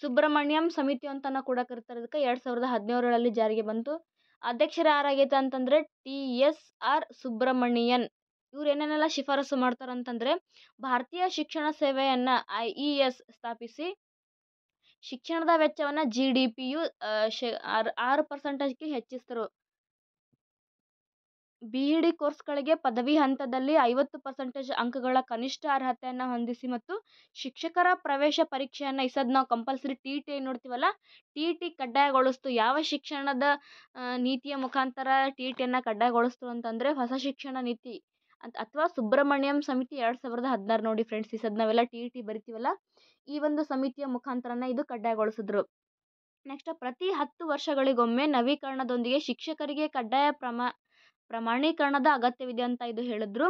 ಸುಬ್ರಹ್ಮಣ್ಯಂ ಸಮಿತಿ ಅಂತಲೂ ಕೂಡ ಕರೀತಾರೆ. ಇದಕ್ಕೆ 2017ರಲ್ಲಿ ಜಾರಿಗೆ ಬಂತು. ಅಧ್ಯಕ್ಷರು ಯಾರಾಗೈತೆ ಅಂತಂದರೆ TSR ಸುಬ್ರಹ್ಮಣಿಯನ್. ಇವ್ರು ಏನೇನೆಲ್ಲ ಶಿಫಾರಸು ಮಾಡ್ತಾರಂತಂದರೆ ಭಾರತೀಯ ಶಿಕ್ಷಣ ಸೇವೆಯನ್ನು IES ಸ್ಥಾಪಿಸಿ ಶಿಕ್ಷಣದ ವೆಚ್ಚವನ್ನು GDPಯು 6% ಹೆಚ್ಚಿಸಿದರು. BEd ಕೋರ್ಸ್ಗಳಿಗೆ ಪದವಿ ಹಂತದಲ್ಲಿ 50% ಅಂಕಗಳ ಕನಿಷ್ಠ ಅರ್ಹತೆಯನ್ನು ಹೊಂದಿಸಿ ಮತ್ತು ಶಿಕ್ಷಕರ ಪ್ರವೇಶ ಪರೀಕ್ಷೆಯನ್ನು ನಾವು ಕಂಪಲ್ಸರಿ TET ನೋಡ್ತೀವಲ್ಲ, TET ಕಡ್ಡಾಯಗೊಳಿಸ್ತು. ಯಾವ ಶಿಕ್ಷಣದ ನೀತಿಯ ಮುಖಾಂತರ TETಯನ್ನು ಕಡ್ಡಾಯಗೊಳಿಸ್ತು ಅಂತಂದರೆ ಹೊಸ ಶಿಕ್ಷಣ ನೀತಿ ಅಥವಾ ಸುಬ್ರಹ್ಮಣ್ಯಂ ಸಮಿತಿ 2016 ನೋಡಿ ಫ್ರೆಂಡ್ಸ್. ನಾವೆಲ್ಲ TET ಬರಿತೀವಲ್ಲ, ಈ ಒಂದು ಸಮಿತಿಯ ಮುಖಾಂತರನೇ ಇದು ಕಡ್ಡಾಯಗೊಳಿಸಿದ್ರು. ನೆಕ್ಸ್ಟ್ ಪ್ರತಿ 10 ವರ್ಷಗಳಿಗೊಮ್ಮೆ ನವೀಕರಣದೊಂದಿಗೆ ಶಿಕ್ಷಕರಿಗೆ ಕಡ್ಡಾಯ ಪ್ರಮಾಣೀಕರಣದ ಅಗತ್ಯವಿದೆ ಅಂತ ಇದು ಹೇಳಿದ್ರು.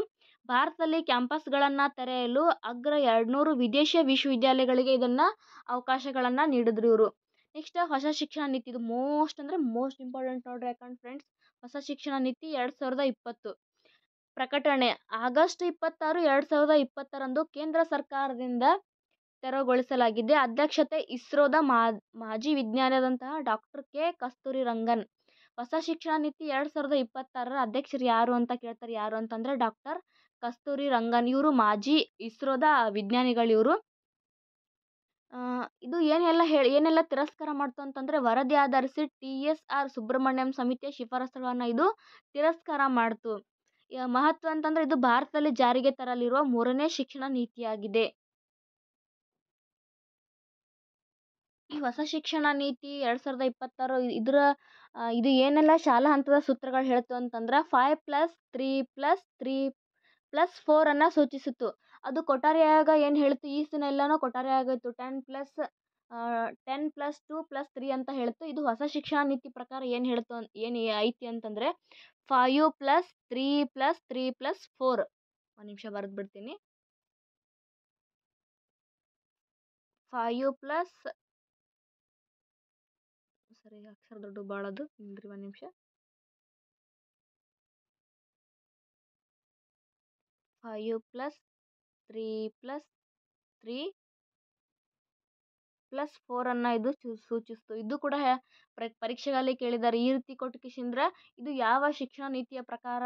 ಭಾರತದಲ್ಲಿ ಕ್ಯಾಂಪಸ್ಗಳನ್ನು ತೆರೆಯಲು ಅಗ್ರ 200 ವಿದೇಶಿ ವಿಶ್ವವಿದ್ಯಾಲಯಗಳಿಗೆ ಇದನ್ನು ಅವಕಾಶಗಳನ್ನು ನೀಡಿದ್ರು ಇವರು. ನೆಕ್ಸ್ಟ್ ಹೊಸ ಶಿಕ್ಷಣ ನೀತಿ, ಇದು ಮೋಸ್ಟ್ ಇಂಪಾರ್ಟೆಂಟ್ ನೋಡ್ರಿ. ಯಾಕಂದ್ರೆ ಫ್ರೆಂಡ್ಸ್, ಹೊಸ ಶಿಕ್ಷಣ ನೀತಿ 2020 ಪ್ರಕಟಣೆ ಆಗಸ್ಟ್ 26, 2020ರಂದು ಕೇಂದ್ರ ಸರ್ಕಾರದಿಂದ ತೆರವುಗೊಳಿಸಲಾಗಿದೆ. ಅಧ್ಯಕ್ಷತೆ ಇಸ್ರೋದ ಮಾಜಿ ವಿಜ್ಞಾನಿಯಾದಂತಹ ಡಾಕ್ಟರ್ ಕೆ. ಕಸ್ತೂರಿ ರಂಗನ್. ಹೊಸ ಶಿಕ್ಷಣ ನೀತಿ 2026ರ ಅಧ್ಯಕ್ಷರು ಯಾರು ಅಂತ ಕೇಳ್ತಾರೆ. ಯಾರು ಅಂತಂದರೆ ಡಾಕ್ಟರ್ ಕಸ್ತೂರಿ ರಂಗನ್. ಇವರು ಮಾಜಿ ಇಸ್ರೋದ ವಿಜ್ಞಾನಿಗಳು ಇವರು. ಇದು ಏನೆಲ್ಲ ತಿರಸ್ಕಾರ ಮಾಡ್ತು ಅಂತಂದರೆ, ವರದಿ ಆಧರಿಸಿ TSR ಸುಬ್ರಹ್ಮಣ್ಯಂ ಸಮಿತಿಯ ಶಿಫಾರಸುಗಳನ್ನು ಇದು ತಿರಸ್ಕಾರ ಮಾಡ್ತು. ಮಹತ್ವ ಅಂತಂದರೆ, ಇದು ಭಾರತದಲ್ಲಿ ಜಾರಿಗೆ ತರಲಿರುವ 3ನೇ ಶಿಕ್ಷಣ ನೀತಿಯಾಗಿದೆ. ಈ ಹೊಸ ಶಿಕ್ಷಣ ನೀತಿ 2026 ಇದು ಏನೆಲ್ಲ ಶಾಲಾ ಹಂತದ ಸೂತ್ರಗಳು ಹೇಳ್ತು ಅಂತಂದ್ರೆ 5+3+3+4 ಅನ್ನು ಸೂಚಿಸಿತು. ಅದು ಕೊಠಾರಿ ಆಯೋಗ ಏನು ಹೇಳ್ತು, ಈ ಸಲ ಎಲ್ಲನೂ ಕೊಠಾರಿ ಆಯೋಗ ಇತ್ತು. 10+2+3 ಅಂತ ಹೇಳ್ತು. ಇದು ಹೊಸ ಶಿಕ್ಷಣ ನೀತಿ ಪ್ರಕಾರ ಏನು ಐತಿ ಅಂತಂದರೆ 5+3+3+4. ಒಂದು ನಿಮಿಷ ಬರೆದು ಬಿಡ್ತೀನಿ. 5+ ಸರಿ, ಅಕ್ಷರ ದೊಡ್ಡ ಭಾಳದು, ನಿಂದ್ರಿ ಒಂದು ನಿಮಿಷ. 5+3+3+4 ಅನ್ನು ಇದು ಸೂಚಿಸ್ತು. ಇದು ಕೂಡ ಪರೀಕ್ಷೆಗಳಲ್ಲಿ ಕೇಳಿದ್ದಾರೆ. ಈ ರೀತಿ ಕೊಟ್ಟು ಕಿಶಿಂದ್ರ ಇದು ಯಾವ ಶಿಕ್ಷಣ ನೀತಿಯ ಪ್ರಕಾರ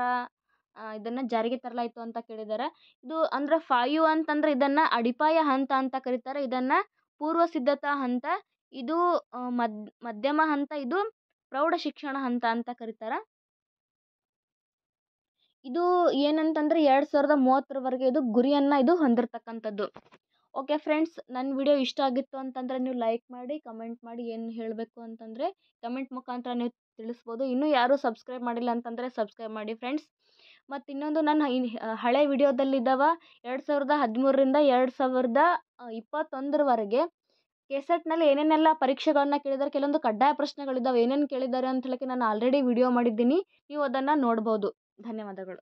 ಇದನ್ನು ಜಾರಿಗೆ ತರಲಾಯಿತು ಅಂತ ಕೇಳಿದ್ದಾರೆ. ಇದು ಅಂದ್ರೆ 5 ಅಂತಂದ್ರೆ ಇದನ್ನು ಅಡಿಪಾಯ ಹಂತ ಅಂತ ಕರೀತಾರೆ. ಇದನ್ನು ಪೂರ್ವ ಸಿದ್ಧತಾ ಹಂತ, ಇದು ಮಧ್ಯಮ ಹಂತ, ಇದು ಪ್ರೌಢ ಶಿಕ್ಷಣ ಹಂತ ಅಂತ ಕರೀತಾರೆ. ಇದು ಏನಂತಂದರೆ 2030ರವರೆಗೆ ಇದು ಗುರಿಯನ್ನು ಇದು ಹೊಂದಿರತಕ್ಕಂಥದ್ದು. ಓಕೆ ಫ್ರೆಂಡ್ಸ್, ನನ್ನ ವಿಡಿಯೋ ಇಷ್ಟ ಆಗಿತ್ತು ಅಂತಂದರೆ ನೀವು ಲೈಕ್ ಮಾಡಿ, ಕಮೆಂಟ್ ಮಾಡಿ. ಏನು ಹೇಳಬೇಕು ಅಂತಂದರೆ ಕಮೆಂಟ್ ಮುಖಾಂತರ ನೀವು ತಿಳಿಸ್ಬೋದು. ಇನ್ನೂ ಯಾರೂ ಸಬ್ಸ್ಕ್ರೈಬ್ ಮಾಡಿಲ್ಲ ಅಂತಂದರೆ ಸಬ್ಸ್ಕ್ರೈಬ್ ಮಾಡಿ ಫ್ರೆಂಡ್ಸ್. ಮತ್ತು ಇನ್ನೊಂದು, ನನ್ನ ಹಳೆ ವಿಡಿಯೋದಲ್ಲಿದ್ದಾವ 2013ರಿಂದ 2021ರವರೆಗೆ ಕೆಸೆಟ್ನಲ್ಲಿ ಏನೇನೆಲ್ಲ ಪರೀಕ್ಷೆಗಳನ್ನು ಕೇಳಿದ್ದಾರೆ, ಕೆಲವೊಂದು ಕಡ್ಡಾಯ ಪ್ರಶ್ನೆಗಳಿದ್ದಾವೆ, ಏನೇನು ಕೇಳಿದ್ದಾರೆ ಅಂತ ಹೇಳೋಕ್ಕೆ ನಾನು ಆಲ್ರೆಡಿ ವಿಡಿಯೋ ಮಾಡಿದ್ದೀನಿ. ನೀವು ಅದನ್ನು ನೋಡ್ಬೋದು. ಧನ್ಯವಾದಗಳು.